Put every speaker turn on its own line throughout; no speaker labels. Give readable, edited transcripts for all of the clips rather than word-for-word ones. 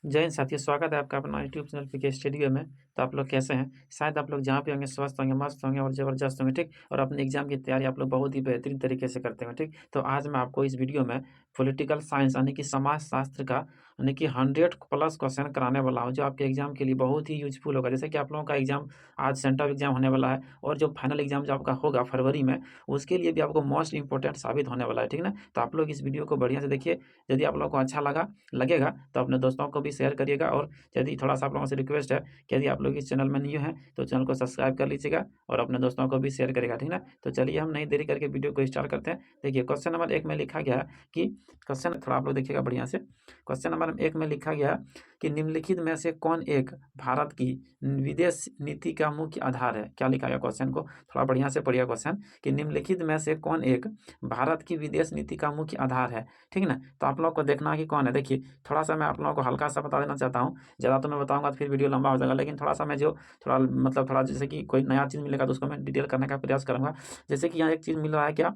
जय हिंद साथियों, स्वागत है आपका अपना यूट्यूब चैनल पीके स्टूडियो में। तो आप लोग कैसे हैं? शायद आप लोग जहाँ भी होंगे स्वस्थ होंगे, मस्त होंगे और ज़बरदस्त होंगे, ठीक? और अपने एग्जाम की तैयारी आप लोग बहुत ही बेहतरीन तरीके से करते हैं, ठीक? तो आज मैं आपको इस वीडियो में पॉलिटिकल साइंस यानी कि समाजशास्त्र का यानी कि 100 प्लस क्वेश्चन कराने वाला हूँ, जो आपके एग्जाम के लिए बहुत ही यूजफुल होगा। जैसे कि आप लोगों का एग्जाम आज सेंटर एग्जाम होने वाला है और जो फाइनल एग्जाम जो आपका होगा फरवरी में, उसके लिए भी आपको मोस्ट इंपॉर्टेंट साबित होने वाला है, ठीक ना? तो आप लोग इस वीडियो को बढ़िया से देखिए। यदि आप लोगों को अच्छा लगेगा तो अपने दोस्तों को भी शेयर करिएगा। और यदि थोड़ा-सा आप लोगों से रिक्वेस्ट है कि यदि आप लोग इस चैनल में न्यू हैं, तो चैनल को सब्सक्राइब कर लीजिएगा और अपने दोस्तों को भी शेयर करिएगा, ठीक ना? तो चलिए हम नहीं देरी करके वीडियो को स्टार्ट करते हैं। देखिए क्वेश्चन नंबर 1 में लिखा गया है कि क्वेश्चन थोड़ा आप लोग देखिएगा बढ़िया से। क्वेश्चन नंबर 1 में लिखा गया है कि निम्नलिखित में से कौन एक भारत की विदेश नीति का मुख्य आधार है? क्या लिखा गया क्वेश्चन को थोड़ा बढ़िया से पढ़िए क्वेश्चन कि निम्नलिखित में से कौन एक भारत की विदेश नीति का मुख्य आधार है? ठीक ना? तो आप लोग को देखना है कि कौन है। देखिए थोड़ा-सा मैं आप लोगों को हल्का-सा बता देना चाहता हूँ। ज़्यादा तो मैं बताऊँगा तो फिर वीडियो लंबा हो जाएगा, लेकिन थोड़ा-सा मैं जो थोड़ा मतलब थोड़ा जैसे कि कोई नया चीज़ मिलेगा तो उसको मैं डिटेल करने का प्रयास करूँगा। जैसे कि यहाँ एक चीज़ मिल रहा है क्या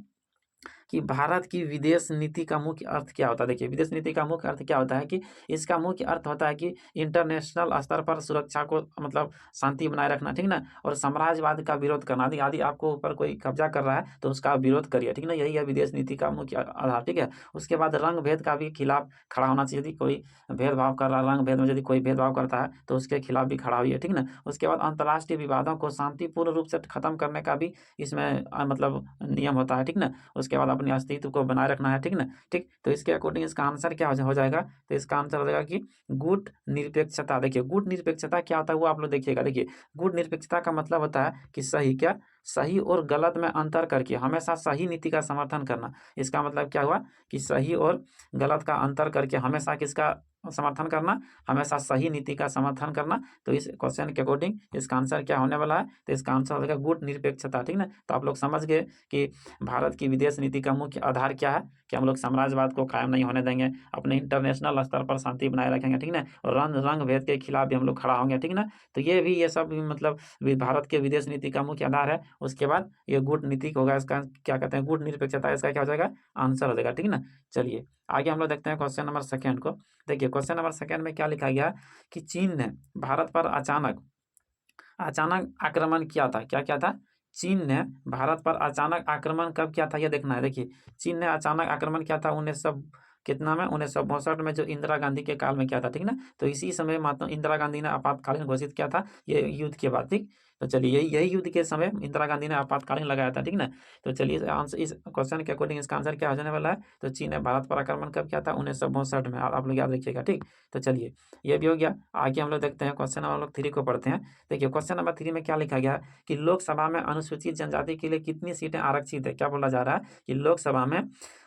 कि भारत की विदेश नीति का मुख्य अर्थ क्या होता है? देखिए, विदेश नीति का मुख्य अर्थ क्या होता है कि इसका मुख्य अर्थ होता है कि इंटरनेशनल स्तर पर सुरक्षा को मतलब शांति बनाए रखना, ठीक ना? और साम्राज्यवाद का विरोध करना। यदि आपको ऊपर कोई कब्ज़ा कर रहा है, तो उसका विरोध करिए, ठीक ना? यही है विदेश नीति का मुख्य आधार, ठीक है? उसके बाद रंग-भेद का भी खिलाफ खड़ा होना चाहिए। यदि कोई भेदभाव कर रहा है, रंग-भेद में यदि कोई भेदभाव करता है, तो उसके खिलाफ भी खड़ा होइए, ठीक ना? उसके बाद अंतर्राष्ट्रीय विवादों को शांतिपूर्ण रूप से खत्म करने का भी इसमें मतलब नियम होता है, ठीक ना? उसके बाद अपने अस्तित्व को बनाए रखना है, ठीक ना? ठीक, तो इसके अकॉर्डिंग इसका आंसर क्या हो जाएगा? तो इसका आंसर हो जाएगा कि गुट निरपेक्षता। देखिए, गुट निरपेक्षता क्या होता है वो आप लोग देखिएगा। देखिए, गुट निरपेक्षता का मतलब होता है कि सही क्या? सही और गलत में अंतर करके हमेशा सही नीति का समर्थन करना। इसका मतलब क्या हुआ कि सही और गलत का अंतर करके हमेशा किसका समर्थन करना? हमेशा सही नीति का समर्थन करना। तो इस क्वेश्चन के अकॉर्डिंग इसका आंसर क्या होने वाला है? तो इसका आंसर हो जाएगा गुट निरपेक्षता, ठीक ना? तो आप लोग समझ गए कि भारत की विदेश नीति का मुख्य आधार क्या है? कि हम लोग साम्राज्यवाद को कायम नहीं होने देंगे, अपने इंटरनेशनल स्तर पर शांति बनाए रखेंगे, ठीक ना? और रंग-भेद के खिलाफ भी हम लोग खड़ा होंगे, ठीक ना? तो ये सब भी मतलब भारत के विदेश नीति का मुख्य आधार है। उसके बाद ये गुट नीति होगा, इसका क्या कहते हैं, गुट निरपेक्षता, इसका क्या हो जाएगा? आंसर हो जाएगा, ठीक ना? चलिए, आगे हम लोग देखते हैं क्वेश्चन नंबर 2 को। देखिए क्वेश्चन नंबर 2 में क्या लिखा गया कि चीन ने भारत पर अचानक अचानक आक्रमण किया था। क्या किया था? चीन ने भारत पर अचानक आक्रमण कब किया था ये देखना है। देखिए, चीन ने अचानक आक्रमण किया था 1900 कितना में 1962 में, जो इंदिरा गांधी के काल में किया था, ठीक ना? तो इसी समय महात्मा इंदिरा गांधी ने आपातकालीन घोषित किया था, ये युद्ध के बाद, ठीक? तो चलिए यही यही युद्ध के समय इंदिरा गांधी ने आपातकालीन लगाया था, ठीक ना? तो चलिए आंसर इस क्वेश्चन के अकॉर्डिंग इसका आंसर क्या हो जाने वाला है? तो चीन ने भारत पर आक्रमण कब किया था? 1962 में। आप लोग याद रखिएगा, ठीक? तो चलिए ये भी हो गया। आगे हम लोग देखते हैं क्वेश्चन नंबर हम लोग 3 को पढ़ते हैं। देखिए क्वेश्चन नंबर 3 में क्या लिखा गया है कि लोकसभा में अनुसूचित जनजाति के लिए कितनी सीटें आरक्षित है? क्या बोला जा रहा है कि लोकसभा में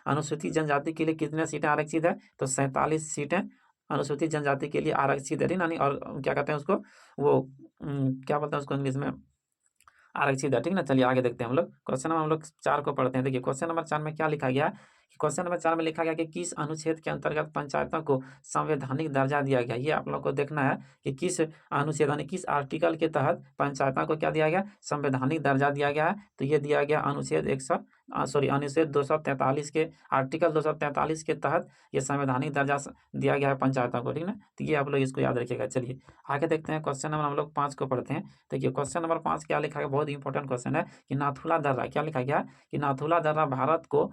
अनुसूचित जनजाति के लिए कितने सीटें आरक्षित है? तो 47 सीटें अनुसूचित जनजाति के लिए आरक्षित है, ठीक ना? नहीं, और क्या कहते हैं उसको, वो क्या बोलते हैं उसको इंग्लिश में, आरक्षित है, ठीक ना? चलिए आगे देखते हैं हम लोग। क्वेश्चन नंबर हम लोग 4 को पढ़ते हैं। देखिए क्वेश्चन नंबर 4 में क्या लिखा गया है कि क्वेश्चन नंबर 4 में लिखा गया कि किस अनुच्छेद के अंतर्गत पंचायतों को संवैधानिक दर्जा दिया गया? ये आप लोग को देखना है कि किस अनुच्छेद यानी किस आर्टिकल के तहत पंचायतों को क्या दिया गया? संवैधानिक दर्जा दिया गया है। तो ये दिया गया अनुच्छेद अनुच्छेद 243 के, आर्टिकल 243 के तहत ये संवैधानिक दर्जा दिया गया है पंचायतों को, ठीक ना? तो ये आप लोग इसको याद रखिएगा। चलिए आगे देखते हैं क्वेश्चन नंबर हम लोग 5 को पढ़ते हैं। देखिए क्वेश्चन नंबर 5 क्या लिखा गया, बहुत इंपॉर्टेंट क्वेश्चन है कि नाथुला दर्रा, क्या लिखा गया कि नाथुला दर्रा भारत को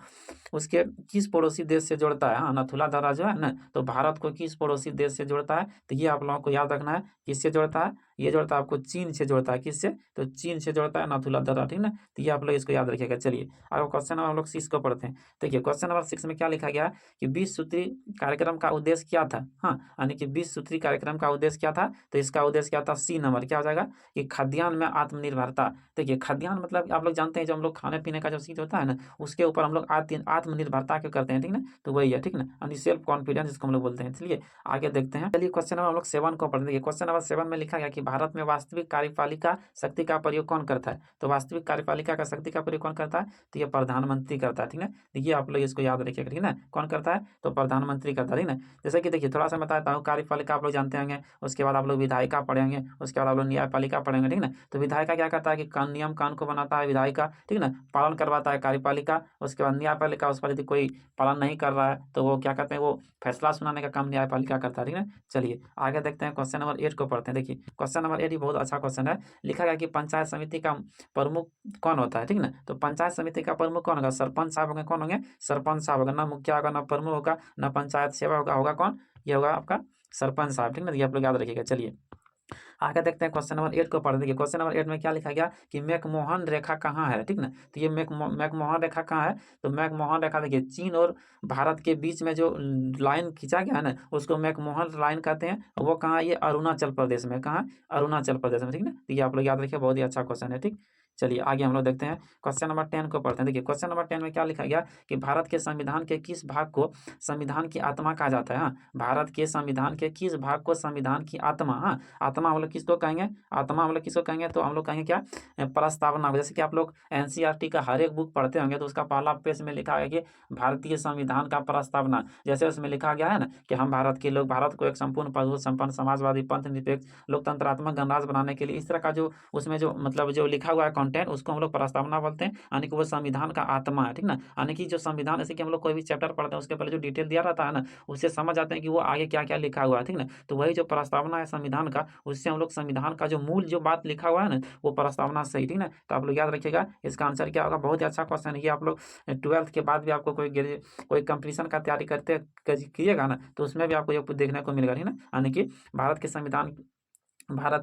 उसके किस पड़ोसी देश से जोड़ता है? हाँ, नाथुला दर्रा जो है ना, तो भारत को किस पड़ोसी देश से जोड़ता है? तो ये आप लोगों को याद रखना है, किससे जोड़ता है? ये जोड़ता है आपको चीन से जोड़ता है। किससे? तो चीन से जोड़ता है नाथुला दर्रा, ठीक ना? तो ये आप लोग इसको याद रखिएगा। चलिए अब क्वेश्चन नंबर हम लोग 6 को पढ़ते हैं। देखिए क्वेश्चन नंबर 6 में क्या लिखा गया कि 20 सूत्री कार्यक्रम का उद्देश्य क्या था? हाँ, यानी कि 20 सूत्री कार्यक्रम का उद्देश्य क्या था? तो इसका उद्देश्य क्या था? सी नंबर क्या हो जाएगा कि खाद्यान्न में आत्मनिर्भरता। देखिए खाद्यान्न मतलब आप लोग जानते हैं, जो हम लोग खाने पीने का जो चीज़ होता है ना, उसके ऊपर हम लोग आत्मनिर्भरता क्यों करते हैं, ठीक ना? तो वही है, ठीक ना? यानी सेल्फ कॉन्फिडेंस जिसको हम लोग बोलते हैं। चलिए आगे देखते हैं। चलिए क्वेश्चन नंबर हम लोग 7 को पढ़ते हैं। क्वेश्चन नंबर 7 में लिखा गया कि भारत में वास्तविक कार्यपालिका शक्ति का प्रयोग कौन करता है? तो वास्तविक कार्यपालिका का शक्ति का प्रयोग कौन करता है? तो ये प्रधानमंत्री करता है, ठीक है। देखिए आप लोग इसको याद रखिएगा, ठीक है ना। कौन करता है? तो प्रधानमंत्री करता है, ठीक है ना। जैसे कि देखिए थोड़ा सा बताता हूँ, कार्यपालिका आप लोग जानते होंगे, उसके बाद आप लोग विधायिका पढ़ेंगे, उसके बाद आप लोग न्यायपालिका पढ़ेंगे, ठीक है ना। तो विधायिका क्या करता है कि नियम कानून को बनाता है, विधायिका, ठीक है ना, पालन करवाता है कार्यपालिका। उसके बाद न्यायपालिका, उस पर यदि कोई पालन नहीं कर रहा है तो वो क्या करते हैं, वो फैसला सुनाने का काम न्यायपालिका करता है, ठीक है ना। चलिए आगे देखते हैं, क्वेश्चन नंबर 8 को पढ़ते हैं। देखिए क्वेश्चन नंबर 8 ही बहुत अच्छा क्वेश्चन है। लिखा गया कि पंचायत समिति का प्रमुख कौन होता है, ठीक है ना। तो पंचायत समिति का प्रमुख कौन होगा? सरपंच साहब होंगे। कौन होंगे? सरपंच साहब होगा। ना मुखिया होगा, ना प्रमुख होगा, ना पंचायत सेवा होगा। होगा कौन? ये होगा आपका सरपंच साहब, ठीक है ना। ये आप लोग याद रखिएगा। चलिए आगे देखते हैं, क्वेश्चन नंबर 8 को पढ़ देखिए। क्वेश्चन नंबर 8 में क्या लिखा गया कि मैकमोहन रेखा कहाँ है, ठीक ना। तो ये मैकमोहन रेखा कहाँ है? तो मैकमोहन रेखा देखिए चीन और भारत के बीच में जो लाइन खींचा गया है ना, उसको मैकमोहन लाइन कहते हैं। वो कहाँ है? ये अरुणाचल प्रदेश में। कहाँ? अरुणाचल प्रदेश में, ठीक ना। तो ये आप लोग याद रखिए, बहुत ही अच्छा क्वेश्चन है, ठीक। चलिए आगे हम लोग देखते हैं, क्वेश्चन नंबर 10 को पढ़ते हैं। देखिए क्वेश्चन नंबर 10 में क्या लिखा गया कि भारत के संविधान के किस भाग को संविधान की आत्मा कहा जाता है? हाँ, भारत के संविधान के किस भाग को संविधान की आत्मा, हाँ, आत्मा हम लोग किसको कहेंगे? आत्मा हम लोग किसको कहेंगे? तो हम लोग कहेंगे क्या? प्रस्तावना। जैसे कि आप लोग एनसीईआरटी का हर एक बुक पढ़ते होंगे तो उसका पहला पेज में लिखा है कि भारतीय संविधान का प्रस्तावना। जैसे उसमें लिखा गया है ना कि हम भारत के लोग भारत को एक संपूर्ण प्रभुत्व संपन्न समाजवादी पंथ निरपेक्ष लोकतंत्रात्मक गणराज्य बनाने के लिए, इस तरह का जो उसमें जो मतलब जो लिखा हुआ है कंटेंट, उसको हम लोग प्रस्तावना बोलते हैं। यानी कि वो संविधान का आत्मा है, ठीक ना। यानी कि जो संविधान, जैसे कि हम लोग कोई भी चैप्टर पढ़ते हैं उसके पहले जो डिटेल दिया रहता है ना, उससे समझ जाते हैं कि वो आगे क्या क्या लिखा हुआ है, ठीक ना। तो वही जो प्रस्तावना है संविधान का, उससे हम लोग संविधान का जो मूल जो बात लिखा हुआ है ना, वो प्रस्तावना सही, ठीक ना। तो आप लोग याद रखिएगा, इसका आंसर क्या होगा? बहुत ही अच्छा क्वेश्चन है ये। आप लोग 12th के बाद भी आपको कोई कंपटीशन का तैयारी करते कीजिएगा ना, तो उसमें भी आपको ये देखने को मिलेगा, ठीक ना। यानी कि भारत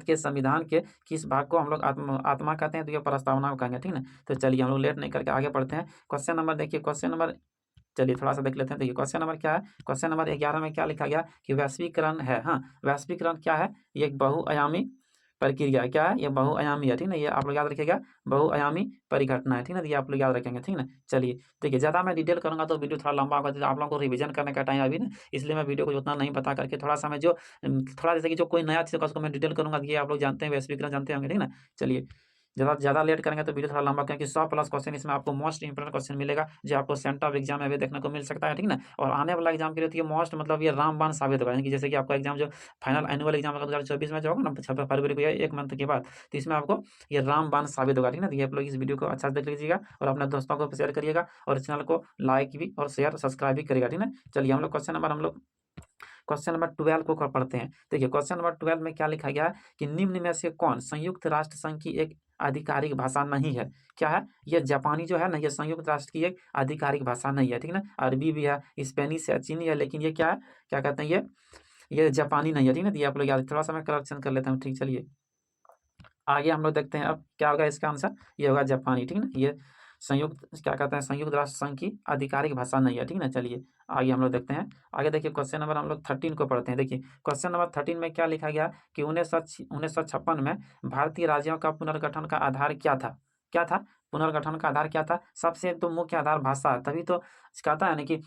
के संविधान के किस भाग को हम लोग आत्मा कहते हैं? तो ये प्रस्तावना कहेंगे, ठीक ना। तो चलिए हम लोग लेट नहीं करके आगे बढ़ते हैं। क्वेश्चन नंबर देखिए, क्वेश्चन नंबर, चलिए थोड़ा सा देख लेते हैं। देखिए क्वेश्चन नंबर क्या है? क्वेश्चन नंबर 11 में क्या लिखा गया कि वैश्वीकरण है। हाँ, वैश्वीकरण क्या है? ये एक बहुआयामी प्रक्रिया है। क्या है? ये बहुआयामी है, ठीक ना। ये आप लोग याद रखिएगा, बहुआयामी परिघटना है, ठीक ना। तो ये आप लोग याद रखेंगे, ठीक ना। चलिए देखिए, ज़्यादा मैं डिटेल करूंगा तो वीडियो थोड़ा लंबा होगा, तो आप लोगों को रिवीजन करने का टाइम अभी ना, इसलिए मैं वीडियो को उतना नहीं बता करके थोड़ा सा मैं जो थोड़ा, जैसे कि जो कोई नया चीज़ होगा उसको मैं डिटेल करूंगा। ये आप लोग जानते हैं, वैश्वीकरण जानते होंगे, ठीक ना। चलिए ज़्यादा लेट करेंगे तो वीडियो थोड़ा लंबा, क्योंकि 100+ क्वेश्चन इसमें आपको मोस्ट इंपोर्टेंट क्वेश्चन मिलेगा, जो आपको सेंटर ऑफ एग्जाम में भी देखने को मिल सकता है, ठीक ना। और आने वाला एग्जाम के लिए तो ये मोस्ट मतलब ये रामबाण साबित होगा। यानी कि जैसे कि आपका एग्जाम जो फाइनल एनुअल एग्जाम होगा 2024 में जो होगा ना, 26 फरवरी को या 1 मंथ के बाद, तो इसमें आपको ये रामबाण साबित होगा, ठीक ना। तो ये आप लोग इस वीडियो को अच्छा से देख लीजिएगा और अपने दोस्तों को शेयर करिएगा, और चैनल को लाइक भी और शेयर सब्सक्राइब भी करिएगा, ठीक ना। चलिए हम लोग क्वेश्चन नंबर 12 को पढ़ते हैं। देखिए क्वेश्चन नंबर 12 में क्या लिखा गया है कि निम्न में से कौन संयुक्त राष्ट्र संघ की एक आधिकारिक भाषा नहीं है? क्या है? ये जापानी जो है ना, ये संयुक्त राष्ट्र की एक आधिकारिक भाषा नहीं है, ठीक ना। अरबी भी है, स्पेनिश है, चीनी है, लेकिन ये क्या है, क्या कहते हैं, ये जापानी नहीं है, ठीक ना। तो ये आप लोग याद, थोड़ा सा मैं करेक्शन कर लेता हूँ, ठीक। चलिए आगे हम लोग देखते हैं अब क्या होगा इसका आंसर। ये होगा जापानी, ठीक ना। ये संयुक्त क्या कहते हैं, संयुक्त राष्ट्र संघ की आधिकारिक भाषा नहीं है, ठीक ना। चलिए आगे हम लोग देखते हैं। आगे देखिए क्वेश्चन नंबर हम लोग 13 को पढ़ते हैं। देखिए क्वेश्चन नंबर 13 में क्या लिखा गया कि 1956 में भारतीय राज्यों का पुनर्गठन का आधार क्या था? क्या था? पुनर्गठन का आधार क्या था? सबसे तो मुख्य आधार भाषा, तभी तो कहता है ना कि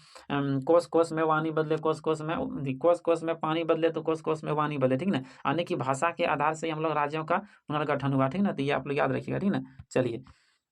कोस कोस में वाणी बदले, कोस कोस में पानी बदले तो कोस कोस में वाणी बदले, ठीक ना। यानी कि भाषा के आधार से हम लोग राज्यों का पुनर्गठन हुआ, ठीक ना। तो ये आप लोग याद रखिएगा, ठीक ना। चलिए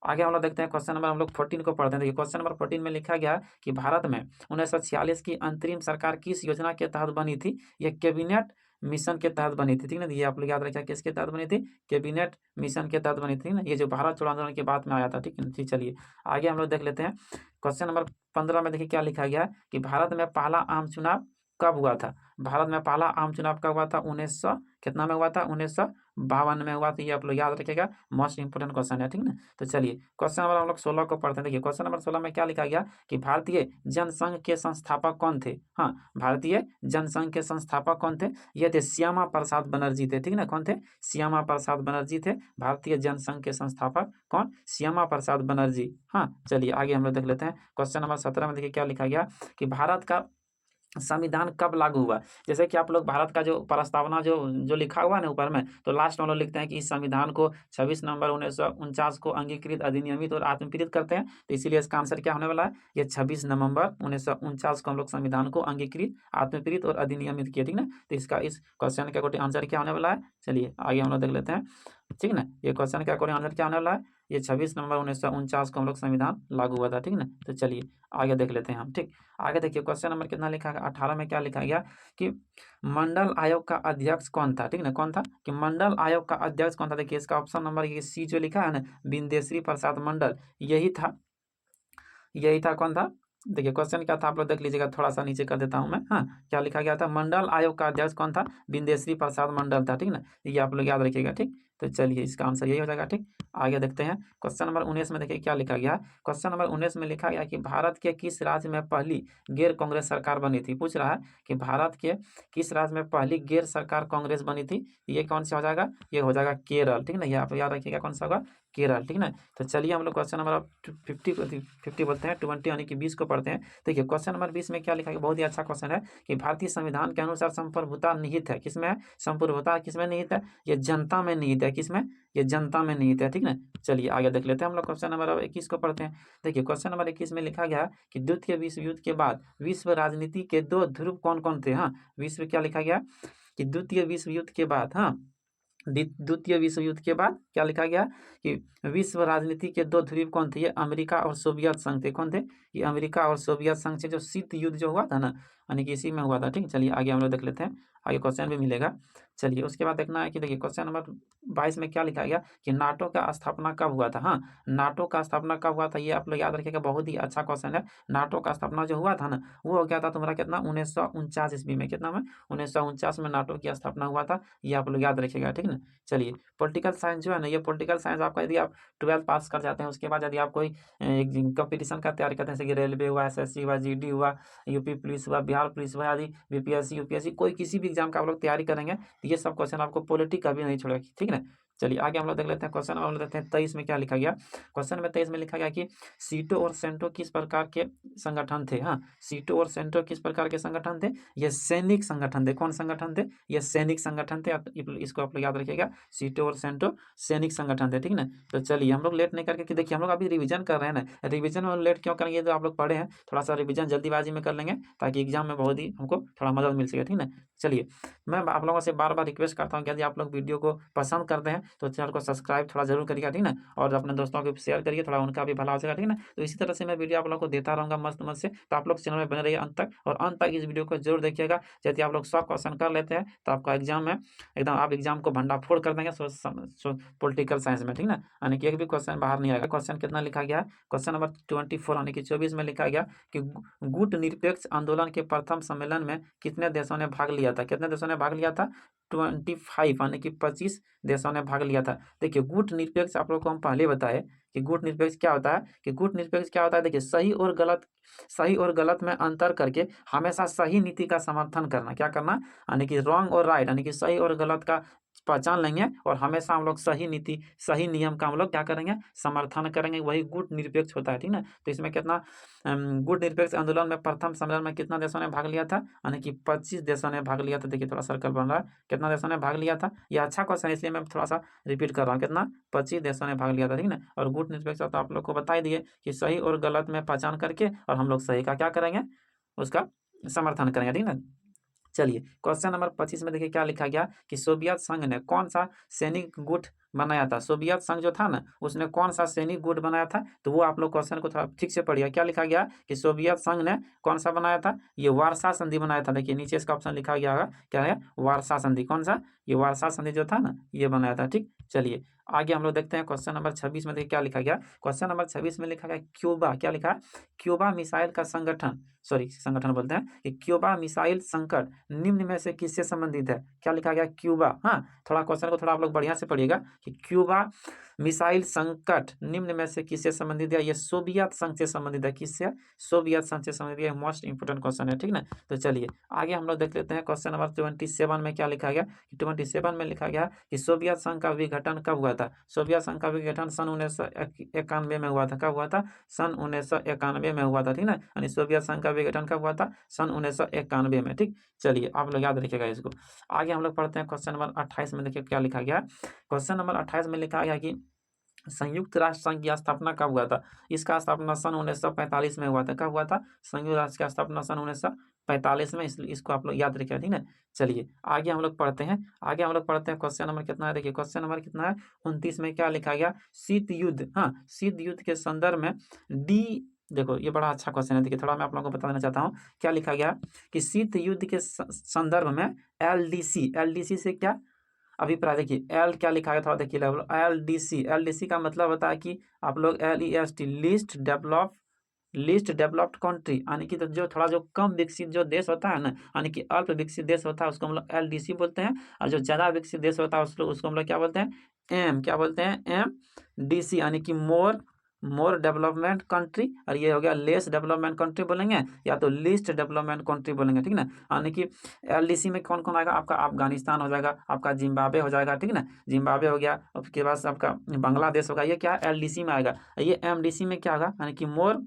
आगे हम लोग देखते हैं, क्वेश्चन नंबर हम लोग 14 को पढ़ते हैं। देखिए क्वेश्चन नंबर 14 में लिखा गया कि भारत में 1946 की अंतरिम सरकार किस योजना के तहत बनी थी? ये कैबिनेट मिशन के तहत बनी थी, ठीक ना। ये आप लोग याद रखिएगा, किसके तहत बनी थी? कैबिनेट मिशन के तहत बनी थी ना। ये जो भारत छोड़ो आंदोलन के बाद में आया था, ठीक है। ठीक, चलिए आगे हम लोग देख लेते हैं। क्वेश्चन नंबर 15 में देखिए क्या लिखा गया कि भारत में पहला आम चुनाव कब हुआ था? भारत में पहला आम चुनाव कब हुआ था? 1900 कितना में हुआ था? 1952 में हुआ था। ये आप लोग याद रखिएगा, मोस्ट इंपोर्टेंट क्वेश्चन है, ठीक ना। तो चलिए क्वेश्चन नंबर हम लोग 16 को पढ़ते हैं। देखिए क्वेश्चन नंबर 16 में क्या लिखा गया कि भारतीय जनसंघ के संस्थापक कौन थे? हाँ, भारतीय जनसंघ के संस्थापक कौन थे? ये थे श्यामा प्रसाद बनर्जी थे, ठीक ना। कौन थे? श्यामा प्रसाद बनर्जी थे भारतीय जनसंघ के संस्थापक। कौन? श्यामा प्रसाद बनर्जी। हाँ, चलिए आगे हम लोग देख लेते हैं। क्वेश्चन नंबर 17 में देखिए क्या लिखा गया कि भारत का संविधान कब लागू हुआ? जैसे कि आप लोग भारत का जो प्रस्तावना जो जो लिखा हुआ है ना ऊपर में, तो लास्ट में हम लोग लिखते हैं कि इस संविधान को 26 नवंबर 1949 को अंगीकृत, अधिनियमित और आत्मप्रेरित करते हैं। तो इसीलिए इसका आंसर क्या होने वाला है? ये 26 नवंबर 1949 को हम लोग संविधान को अंगीकृत, आत्मप्रेरित और अधिनियमित किया, ठीक ना। तो इसका इस क्वेश्चन का कोई आंसर क्या होने वाला है? चलिए आगे हम लोग देख लेते हैं। ठीक ना। ये क्वेश्चन के अकॉर्डिंग आंसर क्या आने वाला है, ये 26 नवंबर 1949 को हम लोग संविधान लागू हुआ था, ठीक ना। तो चलिए आगे देख लेते हैं हम, ठीक। आगे देखिए क्वेश्चन नंबर कितना लिखा है, 18 में क्या लिखा गया कि मंडल आयोग का अध्यक्ष कौन था, ठीक ना। कौन था कि मंडल आयोग का अध्यक्ष कौन था, देखिए इसका ऑप्शन नंबर ये सी जो लिखा है ना, बिंदेश्वरी प्रसाद मंडल, यही था कौन था। देखिए क्वेश्चन क्या था आप लोग देख लीजिएगा, थोड़ा सा नीचे कर देता हूं मैं। हाँ, क्या लिखा गया था, मंडल आयोग का अध्यक्ष कौन था, बिंदेश्वरी प्रसाद मंडल था, ठीक ना। ये आप लोग याद रखिएगा, ठीक। तो चलिए इसका आंसर यही हो जाएगा, ठीक। आगे देखते हैं क्वेश्चन नंबर 19 में, देखिए क्या लिखा गया। क्वेश्चन नंबर 19 में लिखा गया कि भारत के किस राज्य में पहली गैर कांग्रेस सरकार बनी थी। पूछ रहा है कि भारत के किस राज्य में पहली गैर सरकार कांग्रेस बनी थी। ये कौन सा हो जाएगा, ये हो जाएगा केरल, ठीक ना। ये आप याद रखिएगा कौन सा होगा, केरल, ठीक ना। तो चलिए हम लोग क्वेश्चन नंबर 50 बोलते हैं 20 यानी कि 20 को पढ़ते हैं। देखिए क्वेश्चन नंबर 20 में क्या लिखा है, बहुत ही अच्छा क्वेश्चन है कि भारतीय संविधान के अनुसार संप्रभुता निहित है, किसमें है, संप्रभुता किसमें निहित है, ये जनता में निहित है, किसमें, ये जनता में निहित है, ठीक ना। चलिए आगे देख लेते हैं हम लोग क्वेश्चन नंबर 21 को पढ़ते हैं। देखिए क्वेश्चन नंबर 21 में लिखा गया कि द्वितीय विश्व युद्ध के बाद विश्व राजनीति के दो ध्रुव कौन कौन थे। हाँ, विश्व क्या लिखा गया कि द्वितीय विश्व युद्ध के बाद, हाँ, द्वितीय विश्व युद्ध के बाद क्या लिखा गया कि विश्व राजनीति के दो ध्रुव कौन थे, ये अमेरिका और सोवियत संघ थे। कौन थे, ये अमेरिका और सोवियत संघ से जो शीत युद्ध जो हुआ था ना, यानी कि इसी में हुआ था, ठीक। चलिए आगे हम लोग देख लेते हैं, आगे क्वेश्चन भी मिलेगा। चलिए उसके बाद देखना है कि देखिए क्वेश्चन नंबर 22 में क्या लिखा गया कि नाटो का स्थापना कब हुआ था। हाँ, नाटो का स्थापना कब हुआ था, ये आप लोग याद रखिएगा, बहुत ही अच्छा क्वेश्चन है। नाटो का स्थापना जो हुआ था ना, वो हो गया था तुम्हारा कितना, 1949 ईस्वी में, कितना में, 1949 में नाटो की स्थापना हुआ था। ये आप लोग याद रखिएगा, ठीक ना। चलिए पॉलिटिकल साइंस जो है ना, ये पॉलिटिकल साइंस आपका यदि आप 12th पास कर जाते हैं, उसके बाद यदि आप कोई कंपटीशन का तैयारी करते हैं, जैसे कि रेलवे हुआ, एसएससी हुआ, जीडी हुआ, यूपी पुलिस हुआ, बिहार पुलिस हुआ, आदि बीपीएससी यूपीएससी, कोई किसी भी एग्जाम का आप लोग तैयारी करेंगे तो ये सब क्वेश्चन आपको पॉलिटी का भी नहीं छोड़ेगा, ठीक है ना। चलिए आगे हम लोग देख लेते हैं क्वेश्चन हम लोग देखते हैं 23 में क्या लिखा गया। क्वेश्चन में 23 में लिखा गया कि सीटो और सेंटो किस प्रकार के संगठन थे। हाँ, सीटो और सेंटो किस प्रकार के संगठन थे, ये सैनिक संगठन थे। कौन संगठन थे, ये सैनिक संगठन थे। इसको आप लोग याद रखिएगा, सीटो और सेंटो सैनिक संगठन थे, ठीक ना। तो चलिए हम लोग लेट नहीं करके, कि देखिए हम लोग अभी रिवीजन कर रहे हैं ना, रिवीजन में लेट क्यों करेंगे, तो आप लोग पढ़े हैं, थोड़ा सा रिवीजन जल्दीबाजी में कर लेंगे ताकि एग्जाम में बहुत ही हमको थोड़ा मदद मिल सके, ठीक ना। चलिए मैं आप लोगों से बार बार रिक्वेस्ट करता हूँ कि यदि आप लोग वीडियो को पसंद करते हैं तो चैनल को सब्सक्राइब थोड़ा जरूर करिएगा, ठीक ना। और अपने दोस्तों को शेयर करिए, थोड़ा उनका भी भला हो जाएगा, ठीक ना। तो इसी तरह से मैं वीडियो आप लोग को देता रहूँगा मस्त मस्त से, तो आप लोग चैनल में बने रहिए अंत तक, और अंत तक इस वीडियो को जरूर देखिएगा। यदि आप लोग 100 क्वेश्चन कर लेते हैं तो आपका एग्जाम में एकदम, आप एग्जाम को भंडाफोड़ कर देंगे पॉलिटिकल साइंस में, ठीक ना। यानी कि एक भी क्वेश्चन बाहर नहीं आएगा। क्वेश्चन कितना लिखा गया है, क्वेश्चन नंबर 24 यानी कि 24 में लिखा गया कि गुट निरपेक्ष आंदोलन के प्रथम सम्मेलन में कितने देशों ने भाग लिया था। कितने देशों ने भाग लिया था, 25 यानी कि 25 देशों ने भाग लिया था। देखिए गुट निरपेक्ष आप लोग को हम पहले बताए कि गुट निरपेक्ष क्या होता है, कि गुट निरपेक्ष क्या होता है, देखिए सही और गलत में अंतर करके हमेशा सही नीति का समर्थन करना। क्या करना, यानी कि रॉन्ग और राइट, यानी कि सही और गलत का पहचान लेंगे और हमेशा हम लोग सही नीति सही नियम का हम लोग क्या करेंगे, समर्थन करेंगे, वही गुट निरपेक्ष होता है, ठीक ना। तो इसमें कितना गुट निरपेक्ष आंदोलन में प्रथम सम्मेलन में कितना देशों ने भाग लिया था, यानी कि 25 देशों ने भाग लिया था। देखिए थोड़ा सर्कल बन रहा है, कितना देशों ने भाग लिया था। यह अच्छा क्वेश्चन है इसलिए मैं थोड़ा सा रिपीट कर रहा हूँ, कितना, 25 देशों ने भाग लिया था, ठीक ना। और गुट निरपेक्ष तो आप लोग को बता ही दिए कि सही और गलत में पहचान करके और हम लोग सही का क्या करेंगे, उसका समर्थन करेंगे, ठीक ना। चलिए क्वेश्चन नंबर 25 में देखिए क्या लिखा गया कि सोवियत संघ ने कौन सा सैनिक गुट बनाया था। सोवियत संघ जो था ना, उसने कौन सा सैनिक गुट बनाया था, तो वो आप लोग क्वेश्चन को थोड़ा ठीक से पढ़िए। क्या लिखा गया कि सोवियत संघ ने कौन सा बनाया था, ये वारसा संधि बनाया था। देखिए नीचे इसका ऑप्शन लिखा गया होगा, क्या है, वारसा संधि। कौन सा, ये वारसा संधि जो था ना, ये बनाया था, ठीक। चलिए आगे हम लोग देखते हैं क्वेश्चन नंबर 26 में देखिए क्या लिखा गया। क्वेश्चन नंबर 26 में लिखा गया क्यूबा, क्या लिखा है, क्यूबा मिसाइल का संगठन बोलते हैं कि क्यूबा मिसाइल संकट निम्न में से किससे संबंधित है। क्या लिखा गया, क्यूबा। हाँ, थोड़ा क्वेश्चन को थोड़ा आप लोग बढ़िया से पढ़िएगा कि क्यूबा मिसाइल संकट निम्न में से किससे संबंधित है, ये सोवियत संघ से संबंधित है। किससे, सोवियत संघ से संबंधित है। मोस्ट इंपोर्टेंट क्वेश्चन है, ठीक ना। तो चलिए आगे हम लोग देख लेते हैं क्वेश्चन नंबर 27 में क्या लिखा गया कि 27 में लिखा गया कि सोवियत संघ का विघटन कब हुआ था। सोवियत संघ का विघटन सन 1991 में हुआ था। कब हुआ था, सन 1991 में हुआ था, ठीक ना। यानी सोवियत संघ का विघटन कब हुआ था, सन 1991 में, ठीक। चलिए आप लोग याद रखिएगा इसको। आगे हम लोग पढ़ते हैं क्वेश्चन नंबर 28 में देखिए क्या लिखा गया। क्वेश्चन नंबर 28 में लिखा गया कि संयुक्त राष्ट्र संघ की स्थापना कब हुआ था। इसका स्थापना सन 1945 में हुआ था। कब हुआ था, संयुक्त राष्ट्र की स्थापना सन 45 में, इसलिए इसको आप लोग याद रखिए, ठीक ना। चलिए आगे हम लोग पढ़ते हैं, क्वेश्चन नंबर कितना है, देखिए क्वेश्चन नंबर कितना है 29 में क्या लिखा गया, शीत युद्ध, हाँ शीत युद्ध के संदर्भ में डी, देखो ये बड़ा अच्छा क्वेश्चन है, देखिए थोड़ा मैं आप लोगों को बता देना चाहता हूँ क्या लिखा गया कि शीत युद्ध के संदर्भ में एलडीसी से क्या अभिप्राय, देखिए एल क्या लिखा है थोड़ा देखिए, एलडीसी का मतलब होता है कि आप लोग LEST लीस्ट डेवलप्ड कंट्री, यानी कि तो जो थोड़ा जो कम विकसित जो देश होता है ना, यानी कि अल्प विकसित देश होता है उसको हम लोग LDC बोलते हैं, और जो ज़्यादा विकसित देश होता है उसको हम लोग क्या बोलते हैं, क्या बोलते हैं, MDC, यानी कि मोर डेवलपमेंट कंट्री, और ये हो गया लेस डेवलपमेंट कंट्री बोलेंगे या तो लीस्ट डेवलपमेंट कंट्री बोलेंगे, ठीक ना। यानी कि LDC में कौन कौन आएगा, आपका अफगानिस्तान हो जाएगा, आपका जिम्बाब्वे हो जाएगा, ठीक ना, जिम्बाब्वे हो गया, उसके बाद आपका बांग्लादेश होगा, ये क्या LDC में आएगा। ये MDC में क्या होगा, यानी कि मोर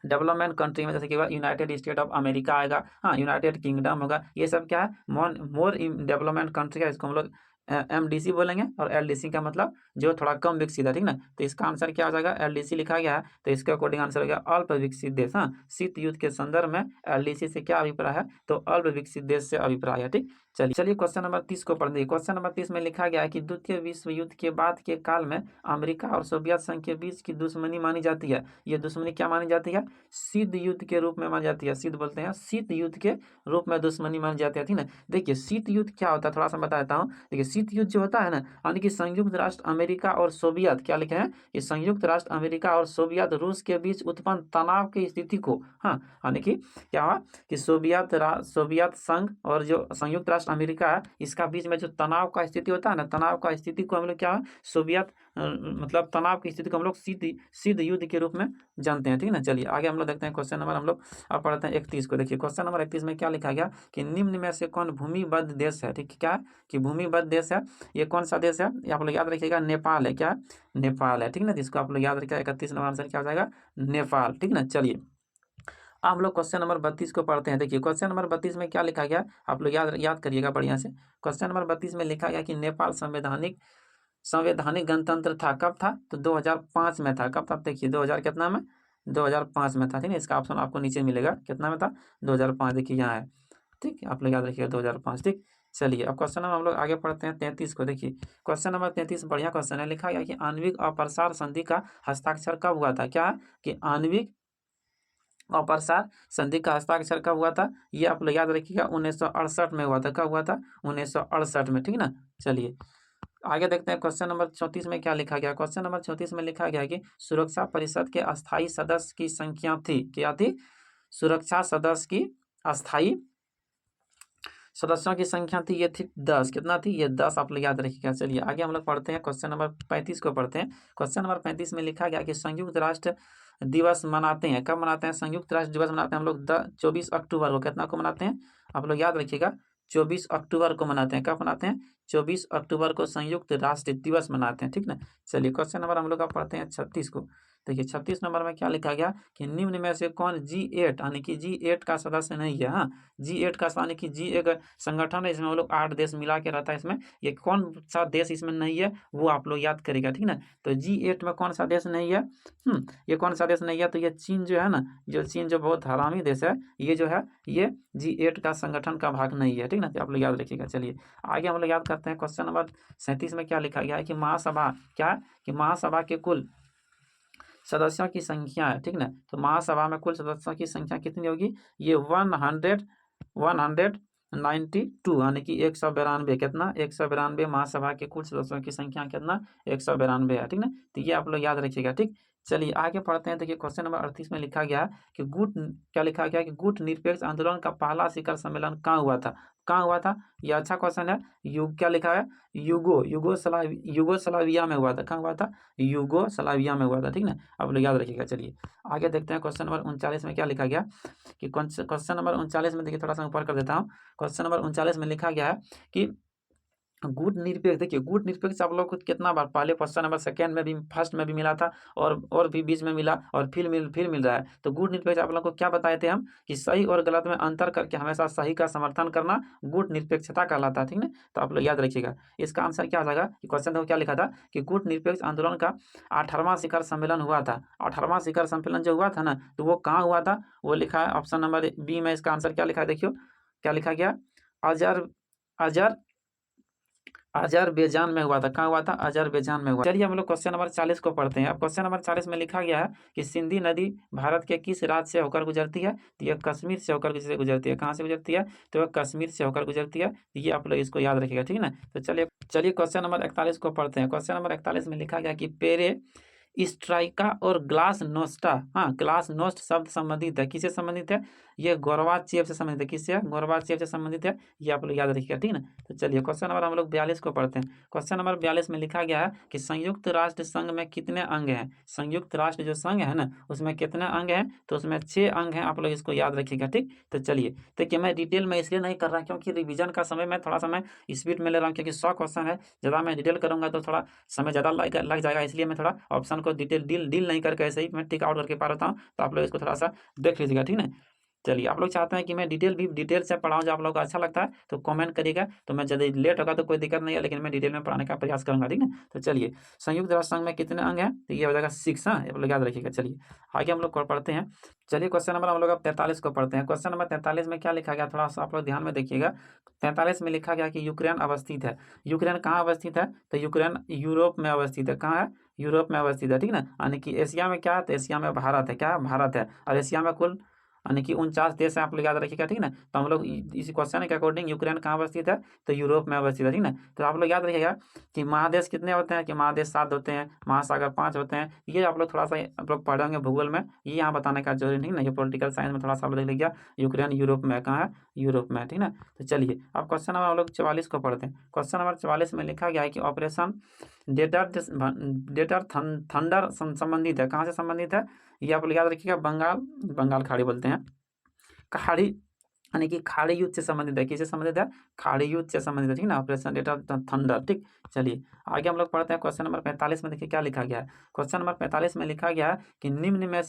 डेवलपमेंट कंट्री में जैसे कि यूनाइटेड स्टेट ऑफ अमेरिका आएगा, हाँ यूनाइटेड किंगडम होगा, ये सब क्या है मोर डेवलपमेंट कंट्री है, इसको हम लोग MDC बोलेंगे, और LDC का मतलब जो थोड़ा कम विकसित है, ठीक ना। तो इसका आंसर क्या हो जाएगा, LDC लिखा गया है, तो इसके अकॉर्डिंग आंसर हो गया अल्प विकसित देश, हाँ शीत युद्ध के संदर्भ में LDC से क्या अभिप्राय है, तो अल्प विकसित देश से अभिप्राय है, ठीक। चलिए क्वेश्चन नंबर 30 को पढ़ लीजिए। क्वेश्चन नंबर 30 में लिखा गया है कि द्वितीय विश्व युद्ध के बाद के काल में अमेरिका और सोवियत संघ के बीच की दुश्मनी मानी जाती है, ये दुश्मनी क्या मानी जाती है, शीत युद्ध के रूप में मानी जाती है, शीत बोलते हैं, शीत युद्ध के रूप में दुश्मनी मानी जाती है, ठीक ना। देखिए शीत युद्ध क्या होता है थोड़ा सा बता देता हूँ, देखिए शीत युद्ध जो होता है ना, यानी कि संयुक्त राष्ट्र अमेरिका और सोवियत, क्या लिखे हैं कि संयुक्त राष्ट्र अमेरिका और सोवियत रूस के बीच उत्पन्न तनाव की स्थिति को, हाँ यानी कि क्या हुआ कि सोवियत संघ और जो संयुक्त राष्ट्र अमेरिका है इसका बीच में जो तनाव का स्थिति होता है ना, तनाव का स्थिति को हम लोग क्या सोवियत मतलब तनाव की स्थिति को हम लोग शीत युद्ध के रूप में जानते हैं, ठीक ना। चलिए आगे हम लोग देखते हैं क्वेश्चन नंबर हम लोग अब पढ़ते हैं 31 को। देखिए क्वेश्चन नंबर 31 में क्या लिखा गया कि निम्न में से कौन भूमिबद्ध देश है, ठीक क्या है कि भूमिबद्ध देश है, ये कौन सा देश है, ये आप लोग याद रखिएगा नेपाल है, क्या नेपाल है, ठीक ना। जिसको आप लोग याद रखिएगा 31 नंबर आंसर क्या हो जाएगा नेपाल, ठीक ना। चलिए अब हम लोग क्वेश्चन नंबर 32 को पढ़ते हैं। देखिए क्वेश्चन नंबर 32 में क्या लिखा गया, आप लोग याद करिएगा बढ़िया से। क्वेश्चन नंबर 32 में लिखा गया कि नेपाल संवैधानिक गणतंत्र था, कब था, तो 2005 में था, कब था, देखिए 2000 कितना में, 2005 में था, ठीक है। इसका ऑप्शन आपको नीचे मिलेगा, कितना में था, 2005, देखिए यहाँ है, ठीक, आप लोग याद रखिएगा 2005, ठीक। चलिए अब क्वेश्चन नंबर हम लोग आगे पढ़ते हैं 33 को। देखिए क्वेश्चन नंबर 33 बढ़िया क्वेश्चन है, लिखा गया कि आणविक अप्रसार संधि का हस्ताक्षर कब हुआ था, क्या कि आणविक अप्रसार संधि का हस्ताक्षर कब हुआ था, ये आप लोग याद रखिएगा 1968 में हुआ था, कब हुआ था, 1968 में, ठीक ना। चलिए आगे देखते हैं क्वेश्चन नंबर 34 में क्या लिखा गया। क्वेश्चन नंबर 34 में लिखा गया कि सुरक्षा परिषद के अस्थायी सदस्य की संख्या थी, क्या थी, सुरक्षा सदस्य की अस्थायी सदस्यों की संख्या थी, ये थी 10, कितना थी, ये 10 आप लोग याद रखिएगा। चलिए आगे हम लोग पढ़ते हैं क्वेश्चन नंबर 35 को पढ़ते हैं। क्वेश्चन नंबर 35 में लिखा गया कि संयुक्त राष्ट्र दिवस मनाते हैं, कब मनाते हैं, संयुक्त राष्ट्र दिवस मनाते हैं हम लोग 24 अक्टूबर को, कितना को मनाते हैं, आप लोग याद रखिएगा 24 अक्टूबर को मनाते हैं, कब मनाते हैं, 24 अक्टूबर को संयुक्त राष्ट्र दिवस मनाते हैं, ठीक ना। चलिए क्वेश्चन नंबर हम लोग अब पढ़ते हैं 36 को। देखिए 36 नंबर में क्या लिखा गया कि निम्न में से कौन G8 यानी कि G8 का सदस्य नहीं है, हाँ G8 का यानी कि G एक संगठन है, इसमें वो लोग 8 देश मिला के रहता है, इसमें ये कौन सा देश इसमें नहीं है वो आप लोग याद करेगा, ठीक ना। तो G8 में कौन सा देश नहीं है, ये कौन सा देश नहीं है, तो ये चीन जो है ना, जो चीन जो बहुत हरामी देश है, ये जो है ये G8 का संगठन का भाग नहीं है, ठीक ना, तो आप लोग याद रखिएगा। चलिए आगे हम लोग याद करते हैं क्वेश्चन नंबर 37 में क्या लिखा गया है कि महासभा, क्या कि महासभा के कुल सदस्यों की संख्या है, ठीक ना। तो महासभा में कुल सदस्यों की संख्या कितनी होगी, ये 192 यानी कि 192, कितना 192 महासभा के कुल सदस्यों की संख्या कितना 192 है, ठीक ना। तो ये आप लोग याद रखिएगा, ठीक। चलिए आगे पढ़ते हैं। देखिए क्वेश्चन नंबर 38 में लिखा गया कि क्या लिखा गया कि गुट निरपेक्ष आंदोलन का पहला शिखर सम्मेलन कहाँ हुआ था, कहाँ हुआ था, ये अच्छा क्वेश्चन है। क्या लिखा है, यूगोस्लाविया में हुआ था, कहाँ हुआ था, यूगोस्लाविया में हुआ था, ठीक ना, आप लोग याद रखिएगा। चलिए आगे देखते हैं क्वेश्चन नंबर 39 में क्या लिखा गया कि क्वेश्चन नंबर 39 में देखिए थोड़ा सा ऊपर कर देता हूँ। क्वेश्चन नंबर 39 में लिखा गया है कि गुट निरपेक्ष, देखिए गुट निरपेक्ष आप लोग को कितना बार पहले क्वेश्चन नंबर सेकंड में भी, फर्स्ट में भी मिला था और भी बीच में मिला और फिर मिल रहा है। तो गुट निरपेक्ष आप लोग को क्या बताए थे हम कि सही और गलत में अंतर करके हमेशा सही का समर्थन करना गुट निरपेक्षता कहलाता है, ठीक ना। तो आप लोग याद रखिएगा इसका आंसर क्या आ जाएगा कि क्वेश्चन देखो क्या लिखा था कि गुट निरपेक्ष आंदोलन का 18वां शिखर सम्मेलन हुआ था। 18वां शिखर सम्मेलन जो हुआ था ना, तो वो कहाँ हुआ था, वो लिखा है ऑप्शन नंबर बी में। इसका आंसर क्या लिखा है, देखियो क्या लिखा गया, अजर अजर अजरबैजान में हुआ था। कहाँ हुआ था, अजरबैजान में हुआ। चलिए हम लोग क्वेश्चन नंबर 40 को पढ़ते हैं। अब क्वेश्चन नंबर 40 में लिखा गया है कि सिंधी नदी भारत के किस राज्य से होकर गुजरती है, तो यह कश्मीर से होकर गुजरती है। कहाँ से गुजरती है, तो वह कश्मीर से होकर गुजरती है। ये आप लोग इसको याद रखिएगा, ठीक है ना। तो चलिए क्वेश्चन नंबर 41 को पढ़ते हैं। क्वेश्चन नंबर 41 में लिखा गया कि पेरे स्ट्राइका और ग्लास नोस्टा, हाँ ग्लास नोस्ट शब्द संबंधित है, किससे संबंधित है, ये गोरवाचेव से संबंधित है। किससे, गोरवाचेव से संबंधित है। ये आप लोग याद रखिएगा, ठीक ना। तो चलिए क्वेश्चन नंबर हम लोग 42 को पढ़ते हैं। क्वेश्चन नंबर 42 में लिखा गया है कि संयुक्त राष्ट्र संघ में कितने अंग हैं। संयुक्त राष्ट्र जो संघ है ना, उसमें कितने अंग हैं, तो उसमें 6 अंग हैं। आप लोग इसको याद रखिएगा, ठीक। तो चलिए देखिए मैं डिटेल में इसलिए नहीं कर रहा क्योंकि रिवीजन का समय मैं थोड़ा सा मैं स्पीड में ले रहा हूँ, क्योंकि 100 क्वेश्चन है, ज़्यादा मैं डिटेल करूँगा तो थोड़ा समय ज़्यादा लग जाएगा। इसलिए मैं थोड़ा ऑप्शन को डील नहीं करके ऐसे ही मैं टिक आउट करके पा रहा हूँ। तो आप लोग इसको थोड़ा सा देख लीजिएगा, ठीक ना। चलिए आप लोग चाहते हैं कि मैं डिटेल से पढ़ाऊँ, जो आप लोग को अच्छा लगता है तो कमेंट करिएगा। तो मैं यदि लेट होगा तो कोई दिक्कत नहीं है, लेकिन मैं डिटेल में पढ़ाने का प्रयास करूंगा, ठीक है। तो चलिए संयुक्त राष्ट्र संघ में कितने अंग हैं, तो ये हो जाएगा 6। हाँ आप लोग याद रखिएगा। चलिए आगे हम लोग पढ़ते हैं। चलिए क्वेश्चन नंबर हम लोग अब 43 को पढ़ते हैं। क्वेश्चन नंबर 43 में क्या लिखा गया, थोड़ा सा आप लोग ध्यान में देखिएगा। 43 में लिखा गया कि यूक्रेन अवस्थित है। यूक्रेन कहाँ अवस्थित है, तो यूक्रेन यूरोप में अवस्थित है। कहाँ है, यूरोप में अवस्थित है, ठीक ना। यानी कि एशिया में क्या है, तो एशिया में भारत है। क्या है, भारत है। और एशिया में कुल यानी कि 49 देश है, आप लोग याद रखिएगा, ठीक ना। तो हम लोग इसी क्वेश्चन के अकॉर्डिंग यूक्रेन कहाँ अवस्थित है, तो यूरोप में अवस्थित है, ठीक ना। तो आप लोग याद रखिएगा कि महादेश कितने होते हैं, कि महादेश 7 होते हैं, महासागर 5 होते हैं। ये आप लोग थोड़ा सा आप लोग पढ़ेंगे भूगोल में, ये यहाँ बताने का जरूरी नहीं ना। ये पॉलिटिकल साइंस में थोड़ा सा आप लोग देख लीजिए, यूक्रेन यूरोप में, कहाँ है, यूरोप में, ठीक ना। तो चलिए अब क्वेश्चन नंबर हम लोग 44 को पढ़ते हैं। क्वेश्चन नंबर 44 में लिखा गया है कि ऑपरेशन डेटर थंडर संबंधित है। कहाँ से संबंधित है, ये आप लोग याद रखिएगा, बंगाल खाड़ी बोलते हैं, खाड़ी यानी कि खाड़ी युद्ध से संबंधित है। किससे संबंधित है, खाड़ी युद्ध से संबंधित है, ठीक ना। ऑपरेशन डेटर थंडर, ठीक। चलिए आगे हम लोग पढ़ते हैं। क्वेश्चन नंबर 45 में देखिए क्या लिखा गया है। क्वेश्चन नंबर 45 में लिखा गया है कि निम्न में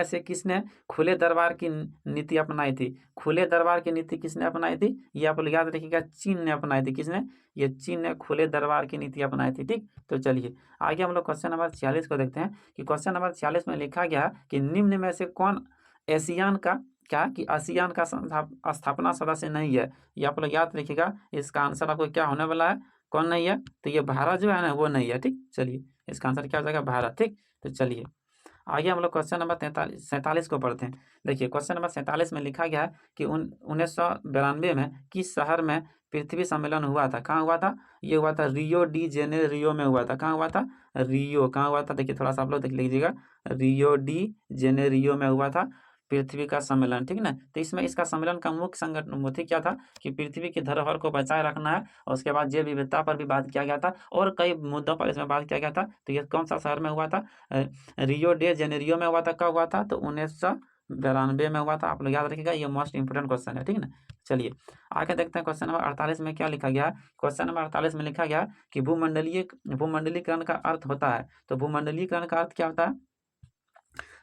से किसने खुले दरबार की नीति अपनाई थी। खुले दरबार की नीति किसने अपनाई थी, ये आप लोग याद रखिएगा, चीन ने अपनाई थी। किसने, ये चीन ने खुले दरबार की नीति अपनाई थी, ठीक। तो चलिए आगे हम लोग क्वेश्चन नंबर 46 को देखते हैं कि क्वेश्चन नंबर 46 में लिखा गया कि निम्न में से कौन एशियान का क्या कि आसियान का स्थापना सदस्य नहीं है। ये आप लोग याद रखिएगा, इसका आंसर आपको क्या होने वाला है, कौन नहीं है, तो ये भारत जो है ना, वो नहीं है, ठीक। चलिए इसका आंसर क्या हो जाएगा, भारत, ठीक। तो चलिए आगे हम लोग क्वेश्चन नंबर 47 को पढ़ते हैं। देखिए क्वेश्चन नंबर 47 में लिखा गया है कि 1992 में किस शहर में पृथ्वी सम्मेलन हुआ था। कहाँ हुआ था, ये हुआ था रियो डी जेनेरियो में हुआ था। कहाँ हुआ था, रियो, कहाँ हुआ था, देखिए थोड़ा सा आप लोग देख लीजिएगा, रियो डी जेनेरियो में हुआ था पृथ्वी का सम्मेलन, ठीक ना। तो इसमें इसका सम्मेलन का मुख्य संगठन मोटिव क्या था कि पृथ्वी की धरोहर को बचाए रखना है, और उसके बाद जैव विविधता पर भी बात किया गया था, और कई मुद्दों पर इसमें बात किया गया था। तो ये कौन सा शहर में हुआ था, रियो डे जेनेरियो में हुआ था। कब हुआ था, तो 1992 में हुआ था। आप लोग याद रखिएगा, ये मोस्ट इंपोर्टेंट क्वेश्चन है, ठीक है ना। चलिए आगे देखते हैं क्वेश्चन नंबर 48 में क्या लिखा गया है। क्वेश्चन नंबर 48 में लिखा गया कि भूमंडलीकरण का अर्थ होता है। तो भूमंडलीकरण का अर्थ क्या होता है,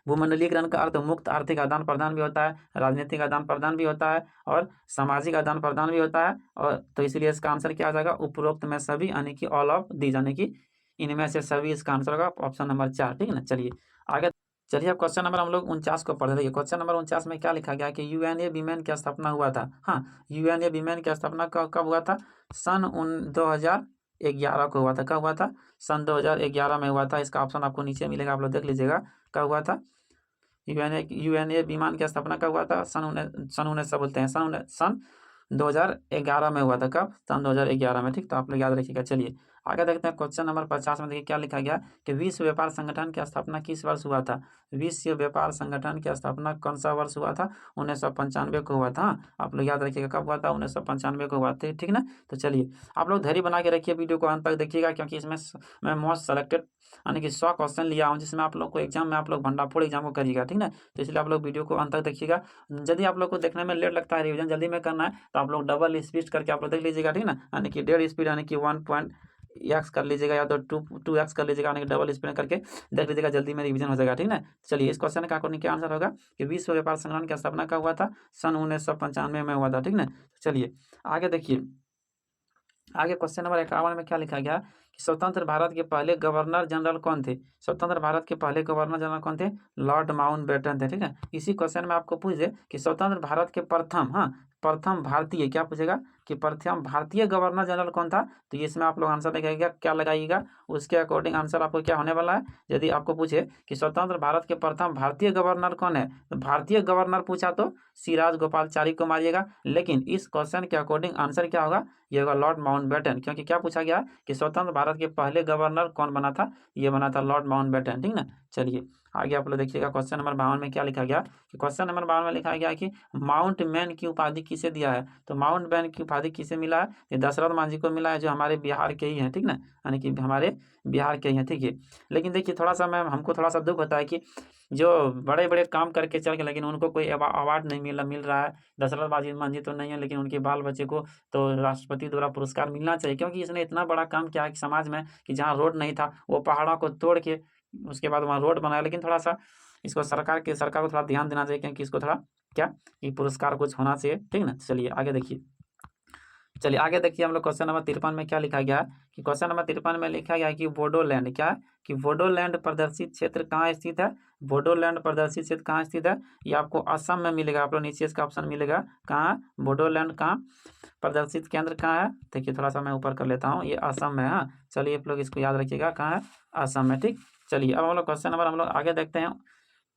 भूमंडलीकरण का अर्थ मुक्त आर्थिक आदान प्रदान भी होता है, राजनीतिक आदान प्रदान भी होता है, और सामाजिक आदान प्रदान भी होता है। और तो इसलिए इसका आंसर क्या आ जाएगा, उपरोक्त में सभी, यानी कि ऑल ऑफ दी, यानी कि इनमें से सभी, इसका आंसर होगा ऑप्शन नंबर 4, ठीक है ना। चलिए आगे चलिए अब क्वेश्चन नंबर हम लोग 49 को पढ़ रहे हैं। क्वेश्चन नंबर 49 में क्या लिखा गया कि यूएनए विमेन की स्थापना हुआ था। हाँ यूएनए विमेन की स्थापना कब हुआ था, सन 2011 को हुआ था। कब हुआ था, सन 2011 में हुआ था। इसका ऑप्शन आपको नीचे मिलेगा, आप लोग देख लीजिएगा कब हुआ था। यूएनए विमान की स्थापना कब हुआ था, सन 19 बोलते हैं, सन 2011 में हुआ था। कब, सन 2011 में, ठीक। तो आप लोग याद रखिएगा। चलिए आगे देखते हैं क्वेश्चन नंबर 50 में। देखिए क्या लिखा गया कि विश्व व्यापार संगठन की स्थापना किस वर्ष हुआ था। विश्व व्यापार संगठन की स्थापना कौन सा वर्ष हुआ था? 1995 को हुआ था। आप लोग याद रखिएगा कब हुआ था? 1995 को हुआ था, ठीक ना। तो चलिए आप लोग धैर्य बना के रखिए, वीडियो को अंत तक देखिएगा, क्योंकि इसमें मैं मोस्ट सेलेक्टेड यानी कि 100 क्वेश्चन लिया हूँ, जिसमें आप लोग को एग्जाम में आप लोग भंडाफोड़ एग्जाम को करिएगा, ठीक ना। तो इसलिए आप लोग वीडियो को अंत तक देखिएगा। यदि आप लोग को देखने में लेट लगता है, रिवीजन जल्दी में करना है, तो आप लोग डबल स्पीड करके आप लोग देख लीजिएगा, ठीक ना। यानी कि 1.5 स्पीड यानी कि 1.x कर लीजिएगा, या तो 2x कर लीजिएगा, यानी कि डबल स्पीड करके देख लीजिएगा, जल्दी में रिवीजन हो जाएगा, ठीक ना। चलिए इस क्वेश्चन का अकॉर्डिंग क्या आंसर होगा कि विश्व व्यापार संगठन की स्थापना कब हुआ था? सन 1995 में हुआ था, ठीक ना। चलिए आगे देखिए, आगे क्वेश्चन नंबर 51 में क्या लिखा गया कि स्वतंत्र भारत के पहले गवर्नर जनरल कौन थे? स्वतंत्र भारत के पहले गवर्नर जनरल कौन थे? लॉर्ड माउंटबेटन थे, ठीक है। इसी क्वेश्चन में आपको पूछ दे कि स्वतंत्र भारत के प्रथम, प्रथम भारतीय, क्या पूछेगा कि प्रथम भारतीय गवर्नर जनरल कौन था? तो इसमें आप लोग आंसर लगाइएगा, क्या लगाइएगा, उसके अकॉर्डिंग आंसर आपको क्या होने वाला है। यदि आपको पूछे कि स्वतंत्र भारत के प्रथम भारतीय गवर्नर कौन है, तो भारतीय गवर्नर पूछा तो सिराज गोपालचारी को मारिएगा, लेकिन इस क्वेश्चन के अकॉर्डिंग आंसर क्या होगा, ये होगा लॉर्ड माउंटबेटन, क्योंकि क्या पूछा गया कि स्वतंत्र भारत के पहले गवर्नर कौन बना था? ये बना था लॉर्ड माउंटबेटन, ठीक ना। चलिए आगे आप लोग देखिएगा क्वेश्चन नंबर 52 में क्या लिखा गया कि क्वेश्चन नंबर 52 में लिखा गया कि माउंट मैन की उपाधि किसे दिया है? तो माउंट मैन की उपाधि किसे मिला है? ये दशरथ मांझी को मिला है, जो हमारे बिहार के ही हैं, ठीक ना, यानी कि हमारे बिहार के ही हैं, ठीक है। लेकिन देखिए थोड़ा सा हमको थोड़ा सा दुख होता है कि जो बड़े बड़े काम करके चल गए, लेकिन उनको कोई अवार्ड नहीं मिल रहा है। दशरथ मांझी तो नहीं है, लेकिन उनके बाल बच्चे को तो राष्ट्रपति द्वारा पुरस्कार मिलना चाहिए, क्योंकि इसने इतना बड़ा काम किया है कि समाज में, कि जहाँ रोड नहीं था वो पहाड़ों को तोड़ के उसके बाद वहाँ रोड बनाया। लेकिन थोड़ा सा इसको सरकार को थोड़ा ध्यान देना चाहिए, क्योंकि इसको थोड़ा क्या कि पुरस्कार कुछ होना चाहिए, ठीक ना। चलिए आगे देखिए, चलिए आगे देखिए हम लोग क्वेश्चन नंबर 53 में क्या लिखा गया है कि क्वेश्चन नंबर 53 में लिखा गया है कि बोडोलैंड, क्या है कि बोडोलैंड प्रदर्शित क्षेत्र कहाँ स्थित है? बोडोलैंड प्रदर्शित क्षेत्र कहाँ स्थित है? ये आपको असम में मिलेगा। आप लोग नीचे इसका ऑप्शन मिलेगा, कहाँ बोडोलैंड कहाँ प्रदर्शित केंद्र कहाँ है? देखिए थोड़ा सा मैं ऊपर कर लेता हूँ, ये असम में है। चलिए आप लोग इसको याद रखिएगा, कहाँ है? असम में, ठीक। चलिए अब हम लोग क्वेश्चन नंबर हम लोग आगे देखते हैं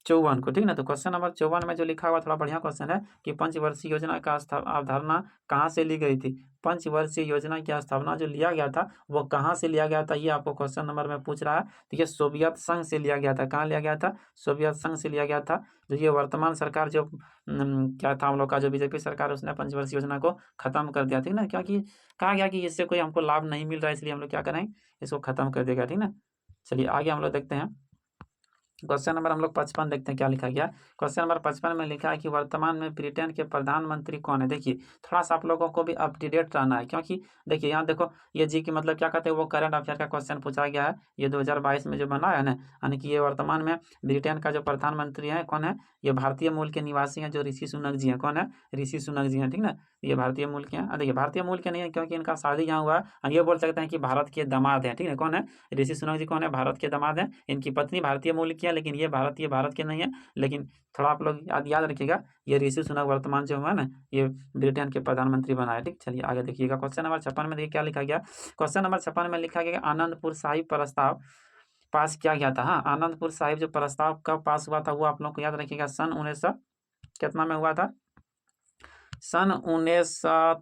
54 को, ठीक ना। तो क्वेश्चन नंबर 54 में जो लिखा हुआ थोड़ा बढ़िया क्वेश्चन है कि पंचवर्षीय योजना का अवधारणा कहाँ से ली गई थी? पंचवर्षीय योजना की स्थापना जो लिया गया था वो कहाँ से लिया गया था, ये आपको क्वेश्चन नंबर में पूछ रहा है। तो ये सोवियत संघ से लिया गया था। कहाँ लिया गया था? सोवियत संघ से लिया गया था। जो ये वर्तमान सरकार जो क्या था हम लोग का, जो बीजेपी सरकार, उसने पंचवर्षीय योजना को खत्म कर दिया, ठीक ना, क्योंकि कहा गया कि इससे कोई हमको लाभ नहीं मिल रहा है, इसलिए हम लोग क्या करें, इसको खत्म कर देगा, ठीक ना। चलिए आगे हम लोग देखते हैं क्वेश्चन नंबर हम लोग 55 देखते हैं क्या लिखा गया। क्वेश्चन नंबर 55 में लिखा है कि वर्तमान में ब्रिटेन के प्रधानमंत्री कौन है? देखिए थोड़ा सा आप लोगों को भी अप टू डेट रहना है, क्योंकि देखिए यहाँ देखो ये जी की मतलब क्या कहते हैं, वो करंट अफेयर का क्वेश्चन पूछा गया है। ये 2022 में जो बना है ना, यानी कि ये वर्तमान में ब्रिटेन का जो प्रधानमंत्री है कौन है? ये भारतीय मूल के निवासी हैं, जो ऋषि सुनक जी हैं। कौन है? ऋषि सुनक जी हैं, ठीक ना। ये भारतीय मूल के हैं। देखिए भारतीय मूल के नहीं है, क्योंकि इनका शादी यहाँ हुआ है। हम ये बोल सकते हैं कि भारत के दामाद हैं, ठीक है। कौन है? ऋषि सुनक जी कौन है? भारत के दामाद हैं। इनकी पत्नी भारतीय मूल की है, लेकिन ये भारत के नहीं है। लेकिन थोड़ा आप लोग याद रखिएगा, ये ऋषि सुनक वर्तमान जो हुआ ना, ये ब्रिटेन के प्रधानमंत्री बनाए, ठीक। चलिए आगे देखिएगा क्वेश्चन नंबर 56 में देखिए क्या लिखा गया। क्वेश्चन नंबर 56 में लिखा गया आनंदपुर साहिब प्रस्ताव पास किया गया था। हाँ, आनंदपुर साहिब जो प्रस्ताव कब पास हुआ था, वो आप लोग को याद रखिएगा, सन 1900 कितना में हुआ था? सन 1900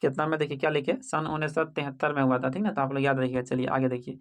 कितना में, देखिए क्या लिखे, सन 1973 में हुआ था, ठीक ना। तो आप लोग याद रखिएगा। चलिए आगे देखिए,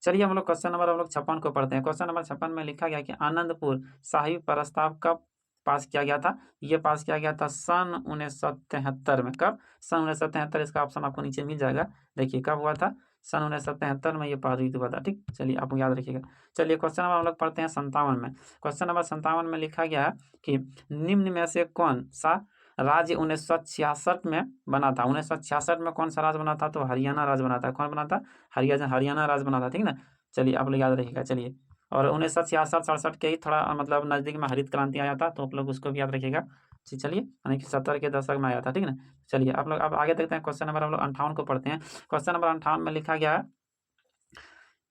चलिए हम लोग क्वेश्चन नंबर हम लोग 56 को पढ़ते हैं। क्वेश्चन नंबर 56 में लिखा गया कि आनंदपुर साहिब प्रस्ताव कब पास किया गया था? ये पास किया गया था सन 1973 में। कब? सन 1973। इसका ऑप्शन आपको नीचे मिल जाएगा। देखिए कब हुआ था? सन 1973 में ये पारित हुआ था, ठीक। चलिए आप याद रखिएगा। चलिए क्वेश्चन नंबर हम लोग पढ़ते हैं 57 में। क्वेश्चन नंबर 57 में लिखा गया है कि निम्न में से कौन सा राज्य 1966 में बना था? 1966 में कौन सा राज्य बना था? तो हरियाणा राज्य बना था। कौन बना था? हरियाणा राज्य बना था, ठीक ना। चलिए आप लोग याद रखिएगा। चलिए, और 1966-67 के ही थोड़ा मतलब नज़दीक में हरित क्रांति आया था, तो आप लोग उसको भी याद रखिएगा। चलिए, यानी कि 70 के दशक में आया था, ठीक ना। चलिए आप लोग अब आगे देखते हैं, क्वेश्चन नंबर हम लोग 58 को पढ़ते हैं। क्वेश्चन नंबर 58 में लिखा गया है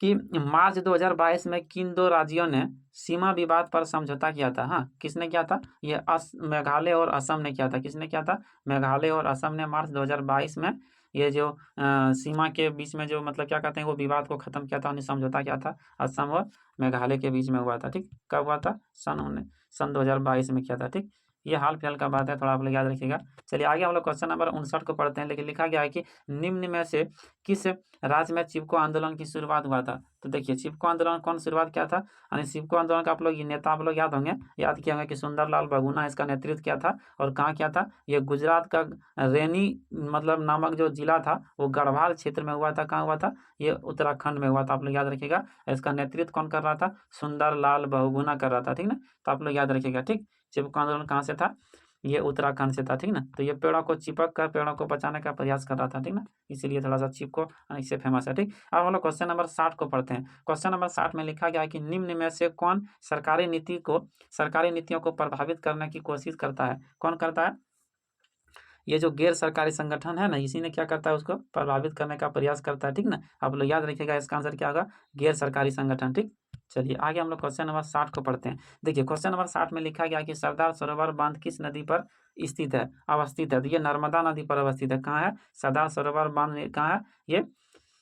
कि मार्च 2022 में किन दो राज्यों ने सीमा विवाद पर समझौता किया था? हाँ, किसने किया था? ये मेघालय और असम ने किया था। किसने किया था? मेघालय और असम ने मार्च 2022 में ये जो सीमा के बीच में जो मतलब क्या कहते हैं, वो विवाद को खत्म किया था, उन्हें समझौता किया था। असम और मेघालय के बीच में हुआ था, ठीक। कब हुआ था? सन 2022 में किया था, ठीक। ये हाल फिलहाल का बात है, थोड़ा आप लोग याद रखिएगा। चलिए आगे हम लोग क्वेश्चन नंबर 59 को पढ़ते हैं। लेकिन लिखा गया है कि निम्न में से किस राज्य में चिपको आंदोलन की शुरुआत हुआ था। तो देखिए चिपको आंदोलन कौन शुरुआत किया था, यानी चिपको आंदोलन का आप लोग नेता आप लोग याद होंगे, याद किए होंगे कि सुंदरलाल बहुगुणा इसका नेतृत्व किया था। और कहाँ किया था, ये गुजरात का रेनी मतलब नामक जो जिला था वो गढ़वाल क्षेत्र में हुआ था। कहाँ हुआ था, ये उत्तराखंड में हुआ था, आप लोग याद रखिएगा। इसका नेतृत्व कौन कर रहा था, सुंदरलाल बहुगुणा कर रहा था, ठीक ना। तो आप लोग याद रखिएगा, ठीक। चिपको आंदोलन कहाँ से था, ये उत्तराखंड से था, ठीक ना। तो ये पेड़ों को चिपक कर पेड़ों को बचाने का प्रयास कर रहा था, ठीक ना, इसीलिए थोड़ा सा चिपको इससे फेमस है, ठीक। अब हम लोग क्वेश्चन नंबर 60 को पढ़ते हैं। क्वेश्चन नंबर 60 में लिखा गया है कि निम्न में से कौन सरकारी नीतियों को प्रभावित करने की कोशिश करता है। कौन करता है, ये जो गैर सरकारी संगठन है ना, इसी ने क्या करता है, उसको प्रभावित करने का प्रयास करता है, ठीक ना। आप लोग याद रखिएगा, इसका आंसर क्या होगा, गैर सरकारी संगठन, ठीक। चलिए आगे हम लोग क्वेश्चन नंबर 60 को पढ़ते हैं। देखिए क्वेश्चन नंबर 60 में लिखा गया कि सरदार सरोवर बांध किस नदी पर अवस्थित है। तो ये नर्मदा नदी पर अवस्थित है। कहाँ है, सरदार सरोवर बांध कहाँ है, ये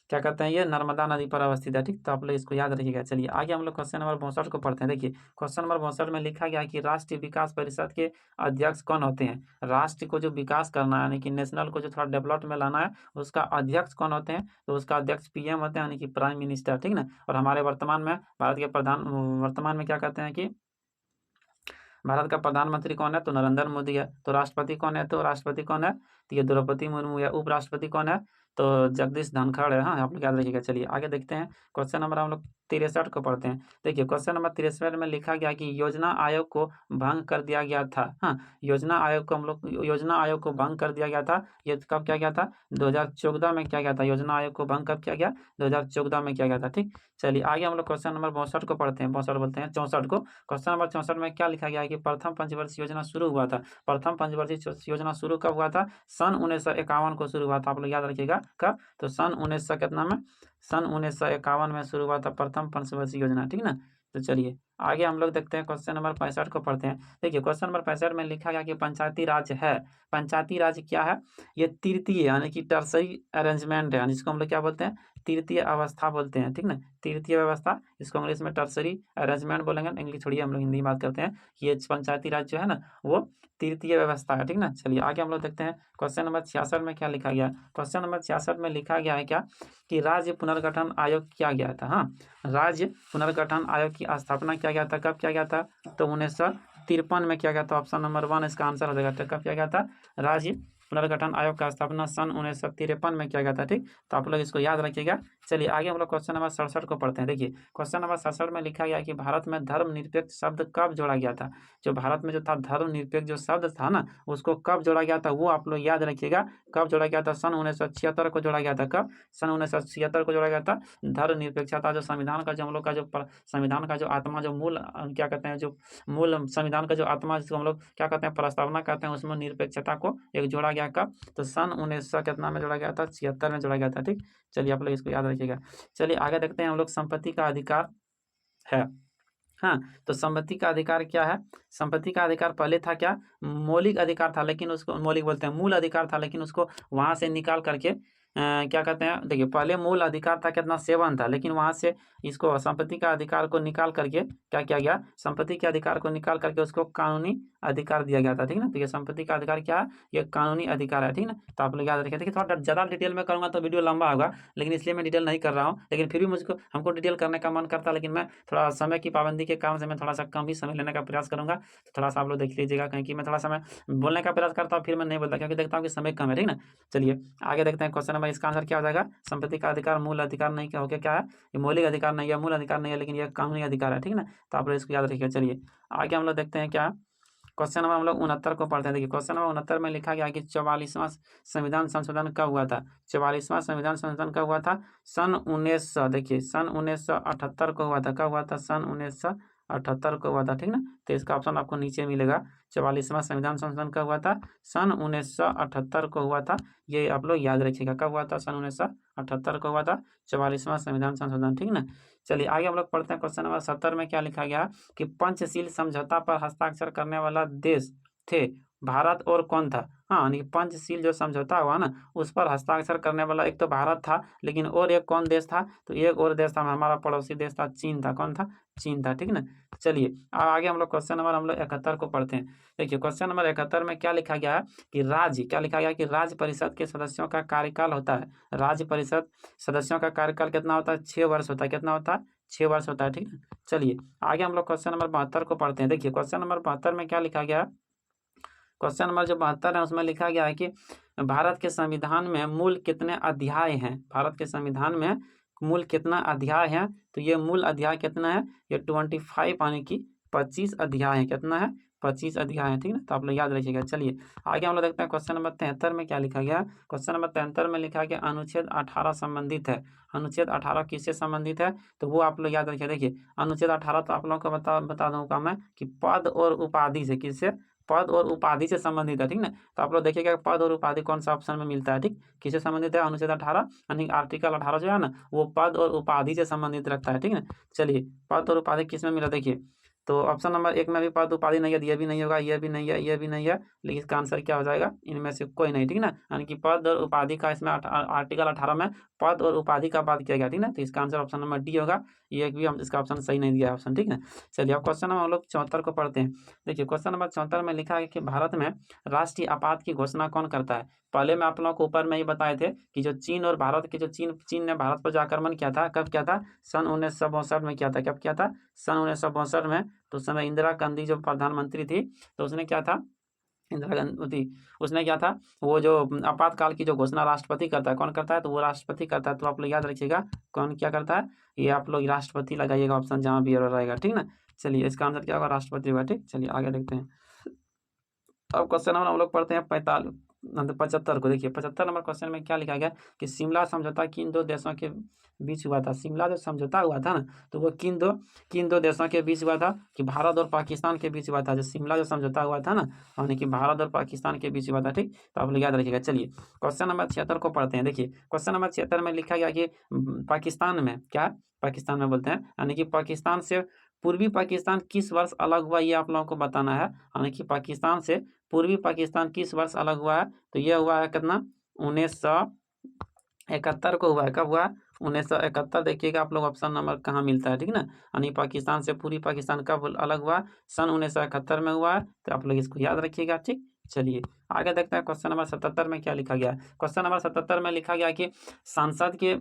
क्या कहते हैं, ये नर्मदा नदी पर अवस्थित है, ठीक। तो आप लोग इसको याद रखिएगा। चलिए आगे हम लोग क्वेश्चन नंबर 62 को पढ़ते हैं। देखिए क्वेश्चन नंबर 62 में लिखा गया है कि राष्ट्रीय विकास परिषद के अध्यक्ष कौन होते हैं। राष्ट्र को जो विकास करना है, यानी कि नेशनल को जो थोड़ा डेवलप में लाना है, उसका अध्यक्ष कौन होते हैं, तो उसका अध्यक्ष पीएम होते हैं, यानी कि प्राइम मिनिस्टर, ठीक ना। और हमारे वर्तमान में भारत के वर्तमान में क्या कहते हैं कि भारत का प्रधानमंत्री कौन है, तो नरेंद्र मोदी है। तो राष्ट्रपति कौन है, तो ये द्रौपदी मुर्मू है। उपराष्ट्रपति कौन है, तो जगदीश धनखड़ है। हाँ, आप लोग याद रखिएगा। चलिए आगे देखते हैं, क्वेश्चन नंबर हम लोग 63 को पढ़ते हैं। देखिए क्वेश्चन नंबर 63 में लिखा गया कि योजना आयोग को भंग कर दिया गया था। हाँ, योजना आयोग को भंग कर दिया गया था। ये कब किया गया था, 2014 में किया गया था। योजना आयोग को भंग कब किया गया, 2014 में किया गया था, ठीक। चलिए आगे हम लोग क्वेश्चन नंबर 62 को पढ़ते हैं। 62 बोलते हैं, 64 को। क्वेश्चन नंबर 64 में क्या लिखा गया है कि प्रथम पंचवर्षीय योजना शुरू हुआ था। प्रथम पंचवर्षीय योजना शुरू कब हुआ था, सन 1951 को शुरू हुआ था। आप लोग याद रखिएगा कब, तो सन 1900 कितना में, सन 1951 में शुरू हुआ था प्रथम पंचवर्षीय योजना, ठीक ना। तो चलिए आगे हम लोग देखते हैं, क्वेश्चन नंबर 65 को पढ़ते हैं। देखिए क्वेश्चन नंबर 65 में लिखा गया कि पंचायती राज है। पंचायती राज क्या है, ये तृतीय यानी कि टर्सरी अरेंजमेंट है, जिसको हम लोग क्या बोलते हैं, तृतीय अवस्था बोलते हैं, ठीक ना। तृतीय व्यवस्था, इसको इंग्लिश में टर्सरी अरेंजमेंट बोलेंगे। इंग्लिश छोड़िए, हम लोग हिंदी में बात करते हैं। ये पंचायती राज जो है ना, वो तृतीय व्यवस्था है, ठीक ना। चलिए आगे हम लोग देखते हैं, क्वेश्चन नंबर 66 में क्या लिखा गया। क्वेश्चन नंबर 66 में लिखा गया है क्या, कि राज्य पुनर्गठन आयोग किया गया था। हाँ, राज्य पुनर्गठन आयोग की स्थापना किया गया था। कब किया गया था, तो 1953 में किया गया था। ऑप्शन नंबर 1 इसका आंसर हो जाएगा। कब किया गया था, राज्य पुनर्गठन आयोग का स्थापना सन 1953 में किया गया था, ठीक। तो आप लोग इसको याद रखिएगा। चलिए आगे हम लोग क्वेश्चन नंबर 67 को पढ़ते हैं। देखिए क्वेश्चन नंबर 67 में लिखा गया है कि भारत में धर्मनिरपेक्ष शब्द कब जोड़ा गया था। जो भारत में जो था धर्मनिरपेक्ष जो शब्द था ना, उसको कब जोड़ा गया था, वो आप लोग याद रखिएगा। कब जोड़ा गया था, सन 1976 को जोड़ा गया था। कब, सन 1976 को जोड़ा गया था। धर्मनिरपेक्षता जो संविधान का जो हम लोग का जो संविधान का जो आत्मा जो मूल क्या कहते हैं, जो मूल संविधान का जो आत्मा जिसको हम लोग क्या कहते हैं, प्रस्तावना कहते हैं, उसमें निरपेक्षता को एक जोड़ा गया। कब, तो सन 1900 कितना में जोड़ा गया था, 76 में जोड़ा गया था, ठीक। चलिए आप लोग इसको याद रखिएगा। चलिए आगे देखते हैं हम लोग, संपत्ति का अधिकार है। हाँ, तो संपत्ति का अधिकार क्या है, संपत्ति का अधिकार पहले था क्या, मौलिक अधिकार था, लेकिन उसको मौलिक बोलते हैं, मूल अधिकार था, लेकिन उसको वहां से निकाल करके क्या कहते हैं, देखिए पहले मूल अधिकार था कितना, 7 था, लेकिन वहां से इसको संपत्ति का अधिकार को निकाल करके क्या किया गया, संपत्ति के अधिकार को निकाल करके उसको कानूनी अधिकार दिया गया था, ठीक ना। तो ये संपत्ति का अधिकार क्या है, ये कानूनी अधिकार है, ठीक ना। तो आप लोग याद रखिए। देखिए थोड़ा ज़्यादा डिटेल में करूँगा तो वीडियो लंबा होगा, लेकिन इसलिए मैं डिटेल नहीं कर रहा हूँ। लेकिन फिर भी हमको डिटेल करने का मन करता है, लेकिन मैं थोड़ा समय की पाबंदी के कारण से मैं थोड़ा सा कम ही समय लेने का प्रयास करूँगा। तो थोड़ा सा आप लोग देख लीजिएगा, कहीं कि मैं थोड़ा समय बोलने का प्रयास करता हूँ, फिर मैं नहीं बोलता, क्योंकि देखता हूँ कि समय कम है, ठीक ना। चलिए आगे देखते हैं क्वेश्चन नंबर, इसका आंसर क्या हो जाएगा, संपत्ति का अधिकार मूल अधिकार नहीं क्या हो क्या है, ये मौलिक अधिकार नहीं है, मूल अधिकार नहीं है, लेकिन यह कानूनी अधिकार है, ठीक ना। तो आप लोग इसको याद रखिए। चलिए आगे हम लोग देखते हैं क्या, क्वेश्चन नंबर हम लोग 69 को पढ़ते हैं। देखिए क्वेश्चन नंबर 69 में लिखा गया कि 44वां संविधान संशोधन कब हुआ था। 44वां संविधान संशोधन कब हुआ था, सन 1900, देखिए सन 1978 को हुआ था। कब हुआ था, सन 1978 को हुआ था, ठीक ना। तो इसका ऑप्शन आपको नीचे मिलेगा। 44वां संविधान संशोधन कब हुआ था, सन 1978 को हुआ था। ये आप लोग याद रखिएगा, कब हुआ था, सन 1978 को हुआ था 44वां संविधान संशोधन, ठीक ना। चलिए आगे हम लोग पढ़ते हैं, क्वेश्चन नंबर 70 में क्या लिखा गया कि पंचशील समझौता पर हस्ताक्षर करने वाला देश थे, भारत और कौन था? हाँ, यानी पंचशील जो समझौता हुआ ना, उस पर हस्ताक्षर करने वाला एक तो भारत था, लेकिन और एक कौन देश था? तो एक और देश था, हमारा पड़ोसी देश था, चीन था। कौन था? चीन था, ठीक ना। चलिए अब आगे हम लोग क्वेश्चन नंबर 71 को पढ़ते हैं। देखिए क्वेश्चन नंबर 71 में क्या लिखा गया है कि राज्य परिषद के सदस्यों का कार्यकाल होता है। राज्य परिषद सदस्यों का कार्यकाल कितना होता है? 6 वर्ष होता है। कितना होता है? 6 वर्ष होता है, ठीक है। चलिए आगे हम लोग क्वेश्चन नंबर 72 को पढ़ते हैं। देखिए क्वेश्चन नंबर 72 में क्या लिखा गया है? क्वेश्चन नंबर जो 72 है उसमें लिखा गया है कि भारत के संविधान में मूल कितने अध्याय हैं? भारत के संविधान में मूल कितना अध्याय है? तो ये मूल अध्याय कितना है? ये 25 यानी कि 25 अध्याय है। कितना है? 25 अध्याय है, ठीक है। तो आप लोग याद रखिएगा। चलिए आगे हम लोग देखते हैं क्वेश्चन नंबर 73 में क्या लिखा गया। क्वेश्चन नंबर 73 में लिखा गया अनुच्छेद 18 संबंधित है। अनुच्छेद 18 किससे संबंधित है? तो वो आप लोग याद रखिए। देखिए अनुच्छेद 18 तो आप लोगों को बता दूंगा मैं कि पद और उपाधि से, किससे? पद और उपाधि से संबंधित है, ठीक ना। तो आप लोग देखिएगा पद और उपाधि कौन सा ऑप्शन में मिलता है, ठीक। किससे संबंधित है? अनुच्छेद 18 यानी आर्टिकल 18 जो है ना, वो पद और उपाधि से संबंधित रखता है, ठीक ना। चलिए पद और उपाधि किस में मिला? देखिए तो ऑप्शन नंबर 1 में भी पद उपाधि नहीं है, तो ये भी नहीं होगा, ये भी नहीं है, ये भी नहीं है, लेकिन इसका आंसर क्या हो जाएगा? इनमें से कोई नहीं, ठीक ना। यानी कि पद और उपाधि का इसमें आर्टिकल 18 में पद और उपाधि का बात किया गया, ठीक ना। तो इसका आंसर ऑप्शन नंबर डी होगा। ये भी हम इसका ऑप्शन सही नहीं दिया है ऑप्शन, ठीक है। चलिए अब क्वेश्चन नंबर हम लोग 74 को पढ़ते हैं। देखिए क्वेश्चन नंबर 74 में लिखा है कि भारत में राष्ट्रीय आपात की घोषणा कौन करता है? पहले मैं आप लोगों को ऊपर में ही बताए थे कि जो चीन और भारत के जो चीन ने भारत पर जो आक्रमण किया था, कब किया था? सन 1962 में किया था। कब किया था? सन 1962 में। तो उस समय इंदिरा गांधी जो प्रधानमंत्री थी, तो उसने क्या था? इंदिरा गांधी उसने क्या था? वो जो आपातकाल की जो घोषणा राष्ट्रपति करता है, कौन करता है? तो वो राष्ट्रपति करता है। तो आप लोग याद रखिएगा कौन क्या करता है। ये आप लोग राष्ट्रपति लगाइएगा ऑप्शन जहाँ भी एरर रहेगा, ठीक ना। चलिए इसका आंसर क्या होगा? राष्ट्रपति होगा, ठीक। चलिए आगे देखते हैं। अब क्वेश्चन नंबर हम लोग पढ़ते हैं 75 को। देखिए 75 नंबर क्वेश्चन में क्या लिखा गया कि शिमला समझौता किन दो देशों के बीच हुआ था? शिमला जो समझौता हुआ था ना, तो वो किन दो देशों के बीच हुआ था? कि भारत और पाकिस्तान के बीच हुआ था। जो शिमला जो समझौता हुआ था ना, यानी कि भारत और पाकिस्तान के बीच हुआ था, ठीक। तो आप लोग याद रखिएगा। चलिए क्वेश्चन नंबर 76 को पढ़ते हैं। देखिए क्वेश्चन नंबर 76 में लिखा गया कि पाकिस्तान में क्या है? पाकिस्तान में बोलते हैं, यानी कि पाकिस्तान से पूर्वी पाकिस्तान किस वर्ष अलग हुआ, ये आप लोगों को बताना है। यानी कि पाकिस्तान से पूर्वी पाकिस्तान किस वर्ष अलग हुआ है? तो यह हुआ है कितना? 1971 को हुआ है। कब हुआ? 1971। देखिएगा आप लोग ऑप्शन नंबर कहाँ मिलता है, ठीक ना। यानी पाकिस्तान से पूर्वी पाकिस्तान कब अलग हुआ? सन 1971 में हुआ है। तो आप लोग इसको याद रखिएगा, ठीक। चलिए आगे देखते हैं क्वेश्चन नंबर 77 में क्या लिखा गया है। क्वेश्चन नंबर 77 में लिखा गया कि संसद के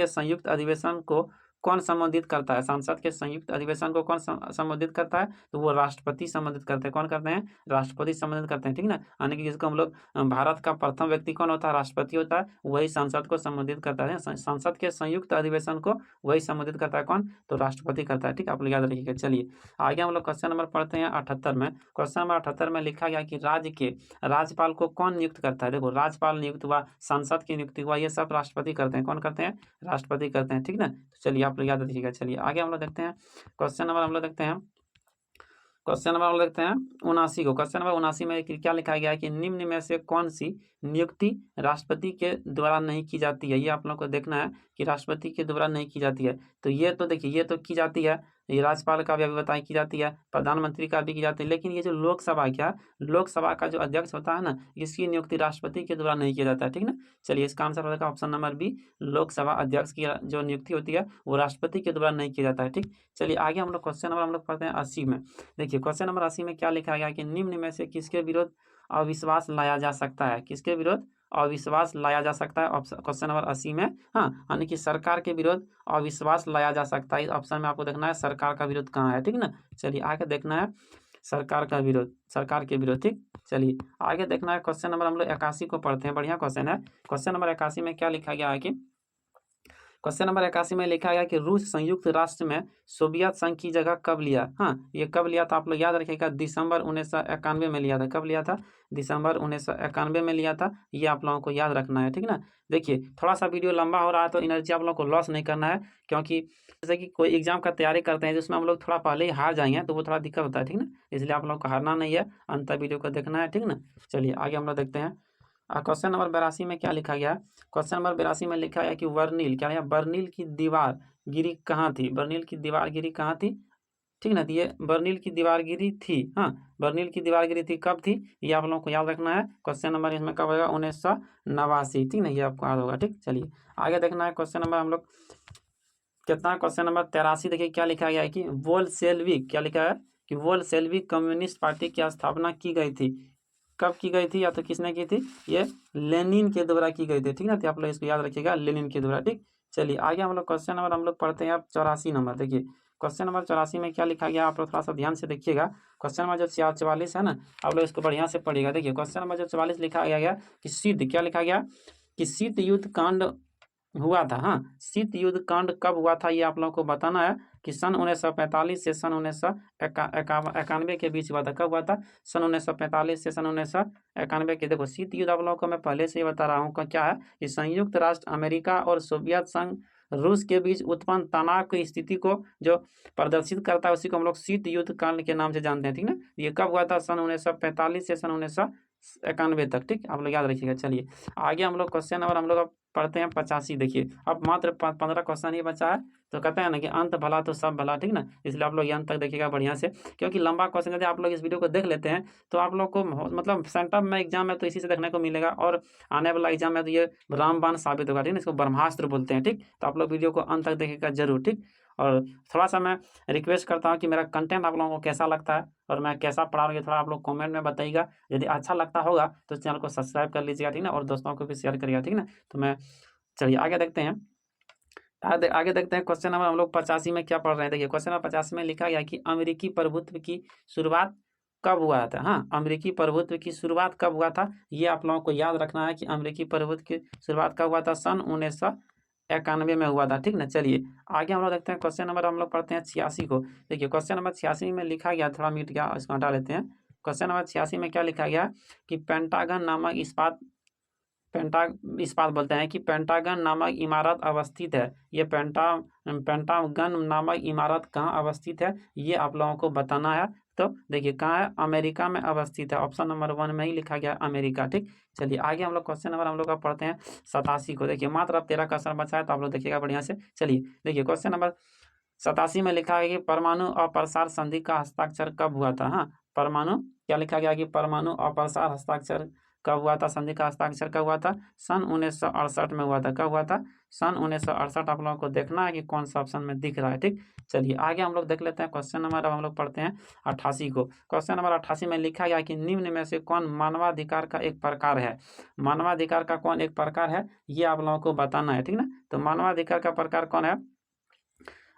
संयुक्त अधिवेशन को कौन संबोधित करता है? संसद के संयुक्त अधिवेशन को कौन संबोधित करता है? तो वो राष्ट्रपति संबोधित करते हैं। कौन करते हैं? राष्ट्रपति संबोधित करते हैं, ठीक ना। यानी कि जिसको हम लोग भारत का प्रथम व्यक्ति कौन होता है? राष्ट्रपति होता है। वही संसद को संबोधित करता है। संसद के संयुक्त अधिवेशन को वही संबोधित करता है। कौन? तो राष्ट्रपति करता है, ठीक। आप लोग याद रखिएगा। चलिए आगे हम लोग क्वेश्चन नंबर पढ़ते हैं 78 में। क्वेश्चन नंबर 78 में लिखा गया कि राज्य के राज्यपाल को कौन नियुक्त करता है? देखो राज्यपाल नियुक्त हुआ, सांसद की नियुक्ति हुआ, ये सब राष्ट्रपति करते हैं। कौन करते हैं? राष्ट्रपति करते हैं, ठीक ना। तो चलिए आप लोग याद रखिएगा। चलिए आगे हम लोग देखते हैं क्वेश्चन नंबर 79 को। क्वेश्चन नंबर 79 में क्या लिखा गया है कि निम्न में से कौन सी नियुक्ति राष्ट्रपति के द्वारा नहीं की जाती है? ये आप लोग को देखना है कि राष्ट्रपति के द्वारा नहीं की जाती है। तो ये तो देखिए ये तो की जाती है, ये राज्यपाल का भी अभी बताएं की जाती है, प्रधानमंत्री का भी की जाती है, लेकिन ये जो लोकसभा का जो अध्यक्ष होता है ना, इसकी नियुक्ति राष्ट्रपति के द्वारा नहीं किया जाता है, ठीक ना। चलिए इसका आंसर होगा ऑप्शन नंबर बी। लोकसभा अध्यक्ष की जो नियुक्ति होती है वो राष्ट्रपति के द्वारा नहीं किया जाता है, ठीक। चलिए आगे हम लोग क्वेश्चन नंबर हम लोग पढ़ते हैं 80 में। देखिए क्वेश्चन नंबर 80 में क्या लिखा गया कि निम्न में से किसके विरुद्ध अविश्वास लाया जा सकता है? किसके विरुद्ध अविश्वास लाया जा सकता है? क्वेश्चन नंबर 80 में, हाँ, यानी कि सरकार के विरुद्ध अविश्वास लाया जा सकता है। इस ऑप्शन में आपको देखना है सरकार का विरोध कहाँ है, ठीक ना। चलिए आगे देखना है सरकार के विरोध, ठीक। चलिए आगे देखना है क्वेश्चन नंबर हम लोग 81 को पढ़ते हैं। बढ़िया क्वेश्चन है। क्वेश्चन नंबर 81 में क्या लिखा गया है कि क्वेश्चन नंबर 81 में लिखा गया कि रूस संयुक्त राष्ट्र में सोवियत संघ की जगह कब लिया? हाँ, ये कब लिया था आप लोग याद रखिएगा। दिसंबर 1991 में लिया था। कब लिया था? दिसंबर 1991 में लिया था। ये आप लोगों को याद रखना है, ठीक ना। देखिए थोड़ा सा वीडियो लंबा हो रहा है तो एनर्जी आप लोगों को लॉस नहीं करना है, क्योंकि जैसे कि कोई एग्जाम का तैयारी करते हैं जिसमें हम लोग थोड़ा पहले ही हार जाएंगे तो वो थोड़ा दिक्कत होता है, ठीक ना। इसलिए आप लोग को हारना नहीं है, अंत वीडियो को देखना है, ठीक ना। चलिए आगे हम लोग देखते हैं क्वेश्चन नंबर 82 में क्या लिखा गया। क्वेश्चन नंबर 82 में लिखा है कि बर्निल की दीवार गिरी कहाँ थी? बर्निल की दीवार गिरी कहाँ थी? ठीक ना। तो ये बर्निल की दीवार गिरी थी। हाँ, बर्निल की दीवार गिरी थी, कब थी ये आप लोगों को याद रखना है। क्वेश्चन नंबर इसमें कब होगा, 1989, ठीक ना, ये आपको याद होगा। ठीक, चलिए आगे देखना है क्वेश्चन नंबर हम लोग कितना, क्वेश्चन नंबर 83। देखिए क्या लिखा गया है कि वोल्शेविक, क्या लिखा है कि वोल्शेविक कम्युनिस्ट पार्टी की स्थापना की गई थी। कब की गई थी या तो किसने की थी, ये लेनिन के द्वारा की गई थी। ठीक ना, तो आप लोग इसको याद रखिएगा, लेनिन के द्वारा। ठीक, चलिए आगे हम लोग क्वेश्चन नंबर हम लोग पढ़ते हैं अब 84 नंबर। देखिए क्वेश्चन नंबर 84 में क्या लिखा गया, आप लोग थोड़ा सा ध्यान से देखिएगा। क्वेश्चन नंबर जो 44 है ना, आप लोग इसको बढ़िया से पढ़िएगा। देखिए क्वेश्चन नंबर जो 44 लिखा गया कि शीत, क्या लिखा गया कि शीत युद्ध कांड हुआ था। हाँ, शीत युद्ध कांड कब हुआ था ये आप लोगों को बताना है कि सन 1945 से सन 1991 के बीच हुआ था। कब हुआ था, सन 1945 से सन 1991 के। देखो शीत युद्ध आप लोगों को मैं पहले से ही बता रहा हूँ क्या है कि संयुक्त राष्ट्र अमेरिका और सोवियत संघ रूस के बीच उत्पन्न तनाव की स्थिति को जो प्रदर्शित करता है उसी को हम लोग शीत युद्ध कांड के नाम से जानते हैं। ठीक ना, ये कब हुआ था, सन 1945 से सन 1991 तक। ठीक, आप लोग याद रखिएगा। चलिए आगे हम लोग क्वेश्चन नंबर हम लोग अब पढ़ते हैं 85। देखिए अब मात्र 15 क्वेश्चन ही बचा है, तो कहते हैं ना कि अंत भला तो सब भला। ठीक ना, इसलिए आप लोग अंत तक देखिएगा बढ़िया से, क्योंकि लंबा क्वेश्चन यदि आप लोग इस वीडियो को देख लेते हैं तो आप लोग को मतलब सेंटर में एग्जाम में तो इसी से देखने को मिलेगा, और आने वाला एग्जाम में तो ये रामबाण साबित होगा। ठीक ना, इसको ब्रह्मास्त्र बोलते हैं। ठीक, तो आप लोग वीडियो को अंत तक देखिएगा जरूर। ठीक, और थोड़ा सा मैं रिक्वेस्ट करता हूँ कि मेरा कंटेंट आप लोगों को कैसा लगता है और मैं कैसा पढ़ा रहा हूँ, थोड़ा आप लोग कमेंट में बताइएगा। यदि अच्छा लगता होगा तो चैनल को सब्सक्राइब कर लीजिएगा। ठीक ना, और दोस्तों को भी शेयर करिएगा। ठीक ना, तो मैं चलिए आगे देखते हैं। आगे देखते हैं क्वेश्चन नंबर हम लोग 85 में क्या पढ़ रहे हैं। देखिए क्वेश्चन नंबर 85 में लिखा गया कि अमेरिकी प्रभुत्व की शुरुआत कब हुआ था। हाँ, अमेरिकी प्रभुत्व की शुरुआत कब हुआ था ये आप लोगों को याद रखना है कि अमेरिकी प्रभुत्व की शुरुआत कब हुआ था, सन 1991 में हुआ था। ठीक ना, चलिए आगे हम लोग देखते हैं क्वेश्चन नंबर हम लोग पढ़ते हैं 86 को। देखिए क्वेश्चन नंबर 86 में लिखा गया, थोड़ा मिट गया, इसको हटा लेते हैं। क्वेश्चन नंबर 86 में क्या लिखा गया कि पेंटागन नामक इस्पात बोलते हैं कि पेंटागन नामक इमारत अवस्थित है। ये पेंटागन नामक इमारत कहाँ अवस्थित है ये आप लोगों को बताना है। तो देखिए कहाँ है, अमेरिका में अवस्थित है। ऑप्शन नंबर 1 में ही लिखा गया अमेरिका। ठीक, चलिए आगे हम लोग क्वेश्चन नंबर हम लोग का पढ़ते हैं 87 को। देखिए मात्र अब 13 क्वेश्चन बचा है, तो आप लोग देखिएगा बढ़िया से। चलिए देखिए क्वेश्चन नंबर 87 में लिखा है कि परमाणु अप्रसार संधि का हस्ताक्षर कब हुआ था। हाँ, परमाणु, क्या लिखा गया कि परमाणु अप्रसार हस्ताक्षर कब हुआ था, संधि का हस्ताक्षर कब हुआ था, सन 1968 में हुआ था। कब हुआ था, सन 1968। आप लोगों को देखना है कि कौन सा ऑप्शन में दिख रहा है। ठीक, चलिए आगे हम लोग देख लेते हैं क्वेश्चन नंबर, अब हम लोग पढ़ते हैं 88 को। क्वेश्चन नंबर 88 में लिखा गया कि निम्न में से कौन मानवाधिकार का एक प्रकार है। मानवाधिकार का कौन एक प्रकार है ये आप लोगों को बताना है। ठीक ना, तो मानवाधिकार का प्रकार कौन है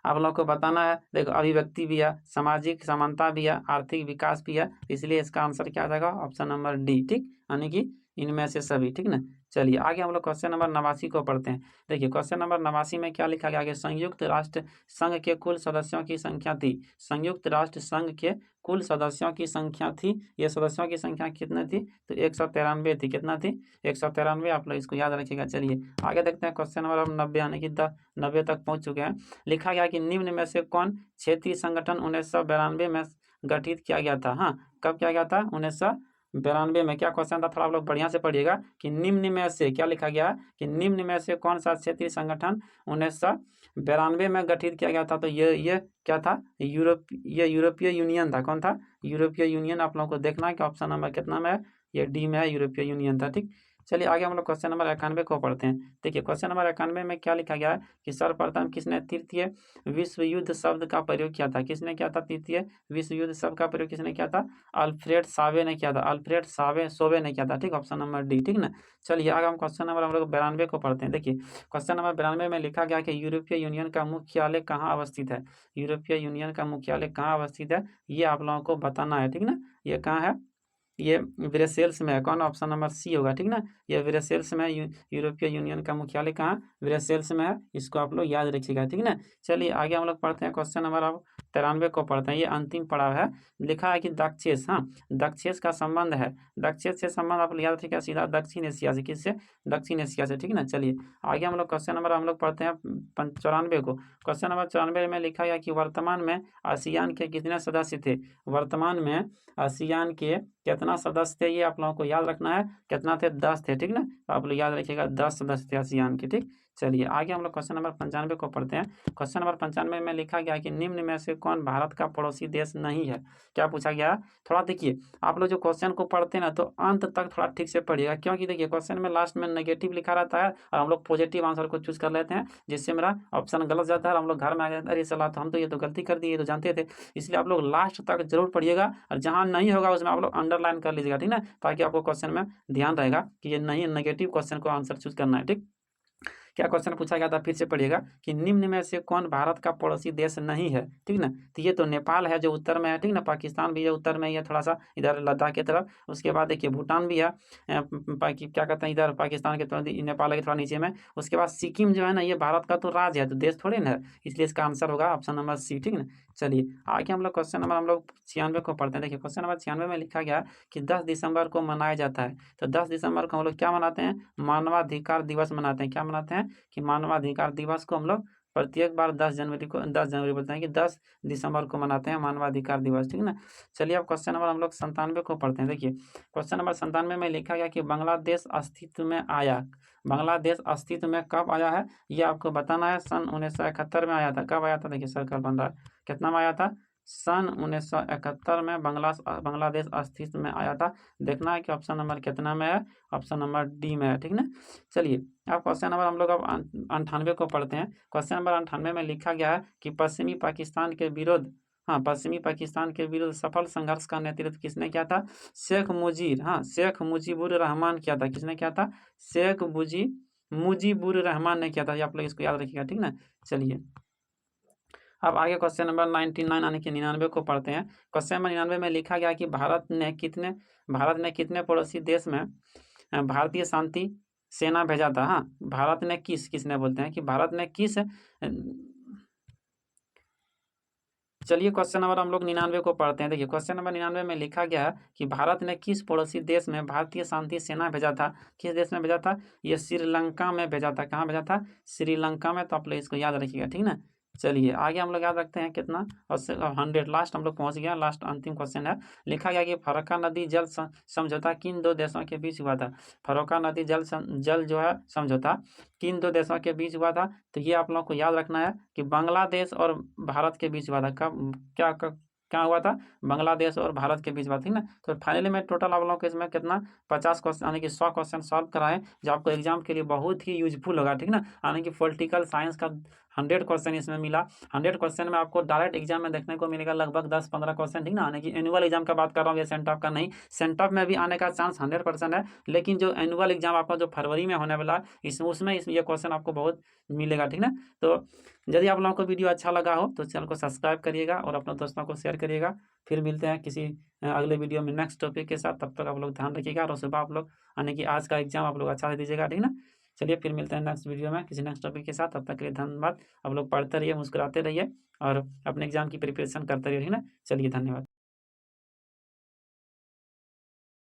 आप लोग को बताना है। देखो अभिव्यक्ति भी है, सामाजिक समानता भी है, आर्थिक विकास भी है, इसलिए इसका आंसर क्या आ जाएगा, ऑप्शन नंबर डी। ठीक, यानी कि इनमें से सभी। ठीक ना, चलिए आगे हम लोग क्वेश्चन नंबर 89 को पढ़ते हैं। देखिए क्वेश्चन नंबर 89 में क्या लिखा गया कि संयुक्त राष्ट्र संघ के कुल सदस्यों की संख्या थी। संयुक्त राष्ट्र संघ के कुल सदस्यों की संख्या थी, ये सदस्यों की संख्या कितनी थी, तो 193 थी। कितना थी, 193। आप लोग इसको याद रखिएगा। चलिए आगे देखते हैं क्वेश्चन नंबर हम 90 यानी कि 90 तक पहुंच चुके हैं। लिखा गया कि निम्न में से कौन क्षेत्रीय संगठन 1992 में गठित किया गया था। हाँ, कब किया गया था, 1992 में। क्या क्वेश्चन था, थोड़ा आप लोग बढ़िया से पढ़िएगा कि निम्न में से क्या लिखा गया कि निम्न में से कौन सा क्षेत्रीय संगठन 1992 में गठित किया गया था। तो ये क्या था, यूरोपीय यूनियन था। कौन था, यूरोपीय यूनियन। आप लोगों को देखना है कि ऑप्शन नंबर कितना में है, ये डी में है, यूरोपीय यूनियन था। ठीक, चलिए आगे हम लोग क्वेश्चन नंबर 91 को पढ़ते हैं। देखिए क्वेश्चन नंबर 91 में क्या लिखा गया है कि सर्वप्रथम किसने तृतीय विश्व युद्ध शब्द का प्रयोग किया था। किसने किया था, तृतीय विश्व युद्ध शब्द का प्रयोग किसने किया था, अल्फ्रेड सावे ने किया था। अल्फ्रेड सोवे ने किया था। ठीक, ऑप्शन नंबर डी। ठीक ना, चलिए आगे हम क्वेश्चन नंबर हम लोग 92 को पढ़ते हैं। देखिए क्वेश्चन नंबर 92 में लिखा गया कि यूरोपीय यूनियन का मुख्यालय कहाँ अवस्थित है। यूरोपीय यूनियन का मुख्यालय कहाँ अवस्थित है ये आप लोगों को बताना है। ठीक ना, ये कहाँ है, ये ब्रसेल्स में है। कौन, ऑप्शन नंबर सी होगा। ठीक ना, ये ब्रसेल्स में यूरोपीय यूनियन का मुख्यालय कहाँ, ब्रसेल्स में है। इसको आप लोग याद रखिएगा। ठीक ना, चलिए आगे हम लोग पढ़ते हैं क्वेश्चन नंबर अब 93 को पढ़ते हैं। ये अंतिम पड़ाव है। लिखा है कि दक्षेस, हाँ दक्षेस का संबंध है, दक्षेस से संबंध आप लोग याद रखिएगा सीधा दक्षिण एशिया से। किससे, दक्षिण एशिया से। ठीक ना, चलिए आगे हम लोग क्वेश्चन नंबर हम लोग पढ़ते हैं 94 को। क्वेश्चन नंबर 94 में लिखा गया कि वर्तमान में आसियान के कितने सदस्य थे। वर्तमान में आसियान के कितना सदस्य थे ये आप लोगों को याद रखना है। कितना थे, 10 थे। ठीक ना, तो आप लोग याद रखिएगा 10 सदस्य थे आसियान के। ठीक, चलिए आगे हम लोग क्वेश्चन नंबर 95 को पढ़ते हैं। क्वेश्चन नंबर 95 में लिखा गया कि निम्न में से कौन भारत का पड़ोसी देश नहीं है। क्या पूछा गया, थोड़ा देखिए आप लोग जो क्वेश्चन को पढ़ते हैं ना तो अंत तक थोड़ा ठीक से पढ़िएगा, क्योंकि देखिए क्वेश्चन में लास्ट में नेगेटिव लिखा रहता है और हम लोग पॉजिटिव आंसर को चूज कर लेते हैं, जिससे मेरा ऑप्शन गलत जाता है और हम लोग घर में आ गए अरे सलाह तो हम तो ये तो गलती कर दी, ये तो जानते थे। इसलिए आप लोग लास्ट तक जरूर पढ़िएगा और जहाँ नहीं होगा उसमें आप लोग अंडरलाइन कर लीजिएगा, ठीक ना, ताकि आपको क्वेश्चन में ध्यान रहेगा कि ये नहीं नेगेटिव क्वेश्चन को आंसर चूज करना है। ठीक, क्या क्वेश्चन पूछा गया था फिर से पढ़िएगा कि निम्न में से कौन भारत का पड़ोसी देश नहीं है। ठीक ना, तो ये तो नेपाल है जो उत्तर में है, ठीक ना, पाकिस्तान भी है उत्तर में ही है थोड़ा सा इधर लद्दाख की तरफ, उसके बाद देखिए भूटान भी है, क्या कहते हैं इधर पाकिस्तान के थोड़ा नेपाल के थोड़ा नीचे में, उसके बाद सिक्किम जो है ना ये भारत का तो राज्य है, तो देश थोड़े ना है, इसलिए इसका आंसर होगा ऑप्शन नंबर सी। ठीक ना, चलिए आगे हम लोग क्वेश्चन नंबर हम लोग 96 को पढ़ते हैं। देखिए क्वेश्चन नंबर 96 में लिखा गया कि 10 दिसंबर को मनाया जाता है, तो 10 दिसंबर को हम लोग क्या मनाते हैं, मानवाधिकार दिवस मनाते हैं। क्या मनाते हैं कि मानवाधिकार दिवस को हम लोग प्रत्येक बार 10 जनवरी बोलते हैं कि 10 दिसंबर को मनाते हैं मानवाधिकार दिवस। ठीक ना, चलिए अब क्वेश्चन नंबर हम लोग 97 को पढ़ते हैं। देखिए क्वेश्चन नंबर 97 में लिखा गया कि बांग्लादेश अस्तित्व में आया। बांग्लादेश अस्तित्व में कब आया है ये आपको बताना है। सन 1971 में आया था। कब आया था, देखिए सर्कल बन रहा है, कितना में आया था, सन 1971 में बांग्लादेश अस्तित्व में आया था। देखना है कि ऑप्शन नंबर कितना में है, ऑप्शन नंबर डी में है। ठीक ना, चलिए अब क्वेश्चन नंबर हम लोग अब 98 को पढ़ते हैं। क्वेश्चन नंबर 98 में लिखा गया है कि पश्चिमी पाकिस्तान के विरुद्ध, हाँ पश्चिमी पाकिस्तान के विरुद्ध सफल संघर्ष का नेतृत्व किसने किया था, शेख मुजीर, हाँ शेख मुजीबुर रहमान किया था। किसने किया था, शेख मुजीबुर रहमान ने किया था, ये आप लोग इसको याद रखिएगा। ठीक ना, चलिए अब आगे क्वेश्चन नंबर 99 यानी कि 99 को पढ़ते हैं। क्वेश्चन नंबर 99 में लिखा गया कि भारत ने कितने पड़ोसी देश में भारतीय शांति सेना भेजा था। हाँ भारत ने किसने बोलते हैं कि भारत ने किस, चलिए क्वेश्चन नंबर हम लोग 99 को पढ़ते हैं। देखिए क्वेश्चन नंबर 99 में लिखा गया है कि भारत ने किस पड़ोसी देश में भारतीय शांति सेना भेजा था। किस देश में भेजा था, ये श्रीलंका में भेजा था। कहाँ भेजा था, श्रीलंका में, तो आप लोग इसको याद रखिएगा। ठीक ना, चलिए आगे हम लोग याद रखते हैं कितना, और 100 लास्ट हम लोग पहुंच गया। लास्ट अंतिम क्वेश्चन है, लिखा गया कि फरक्का नदी जल समझौता किन दो देशों के बीच हुआ था। फरक्का नदी जल जो है समझौता किन दो देशों के बीच हुआ था, तो ये आप लोगों को याद रखना है कि बांग्लादेश और भारत के बीच हुआ था। कब क्या हुआ था, बांग्लादेश और भारत के बीच हुआ, ठीक ना। तो फाइनली में टोटल आप लोगों को इसमें कितना 50 क्वेश्चन यानी कि 100 क्वेश्चन सॉल्व कराएं, जो आपको एग्जाम के लिए बहुत ही यूजफुल होगा। ठीक ना, यानी कि पॉलिटिकल साइंस का 100 क्वेश्चन इसमें मिला। 100 क्वेश्चन में आपको डायरेक्ट एग्जाम में देखने को मिलेगा लगभग 10-15 क्वेश्चन, ठीक ना, यानी कि एनुअल एग्जाम का बात कर रहा हूँ, ये सेंटॉप का नहीं। सेंटॉप में भी आने का चांस 100% है, लेकिन जो एनुअल एग्जाम आपका जो फरवरी में होने वाला उसमें ये क्वेश्चन आपको बहुत मिलेगा। ठीक ना, तो यदि आप लोगों को वीडियो अच्छा लगा हो तो चैनल को सब्सक्राइब करिएगा और अपने दोस्तों को शेयर करिएगा। फिर मिलते हैं किसी अगले वीडियो में नेक्स्ट टॉपिक के साथ। तब तक आप लोग ध्यान रखिएगा और सुबह आप लोग यानी कि आज का एग्जाम आप लोग अच्छा से दीजिएगा। ठीक ना, चलिए फिर मिलते हैं नेक्स्ट वीडियो में किसी नेक्स्ट टॉपिक के साथ। तब तक के लिए धन्यवाद। आप लोग पढ़ते रहिए, मुस्कुराते रहिए और अपने एग्जाम की प्रिपरेशन करते रहिए। ठीक ना, चलिए धन्यवाद।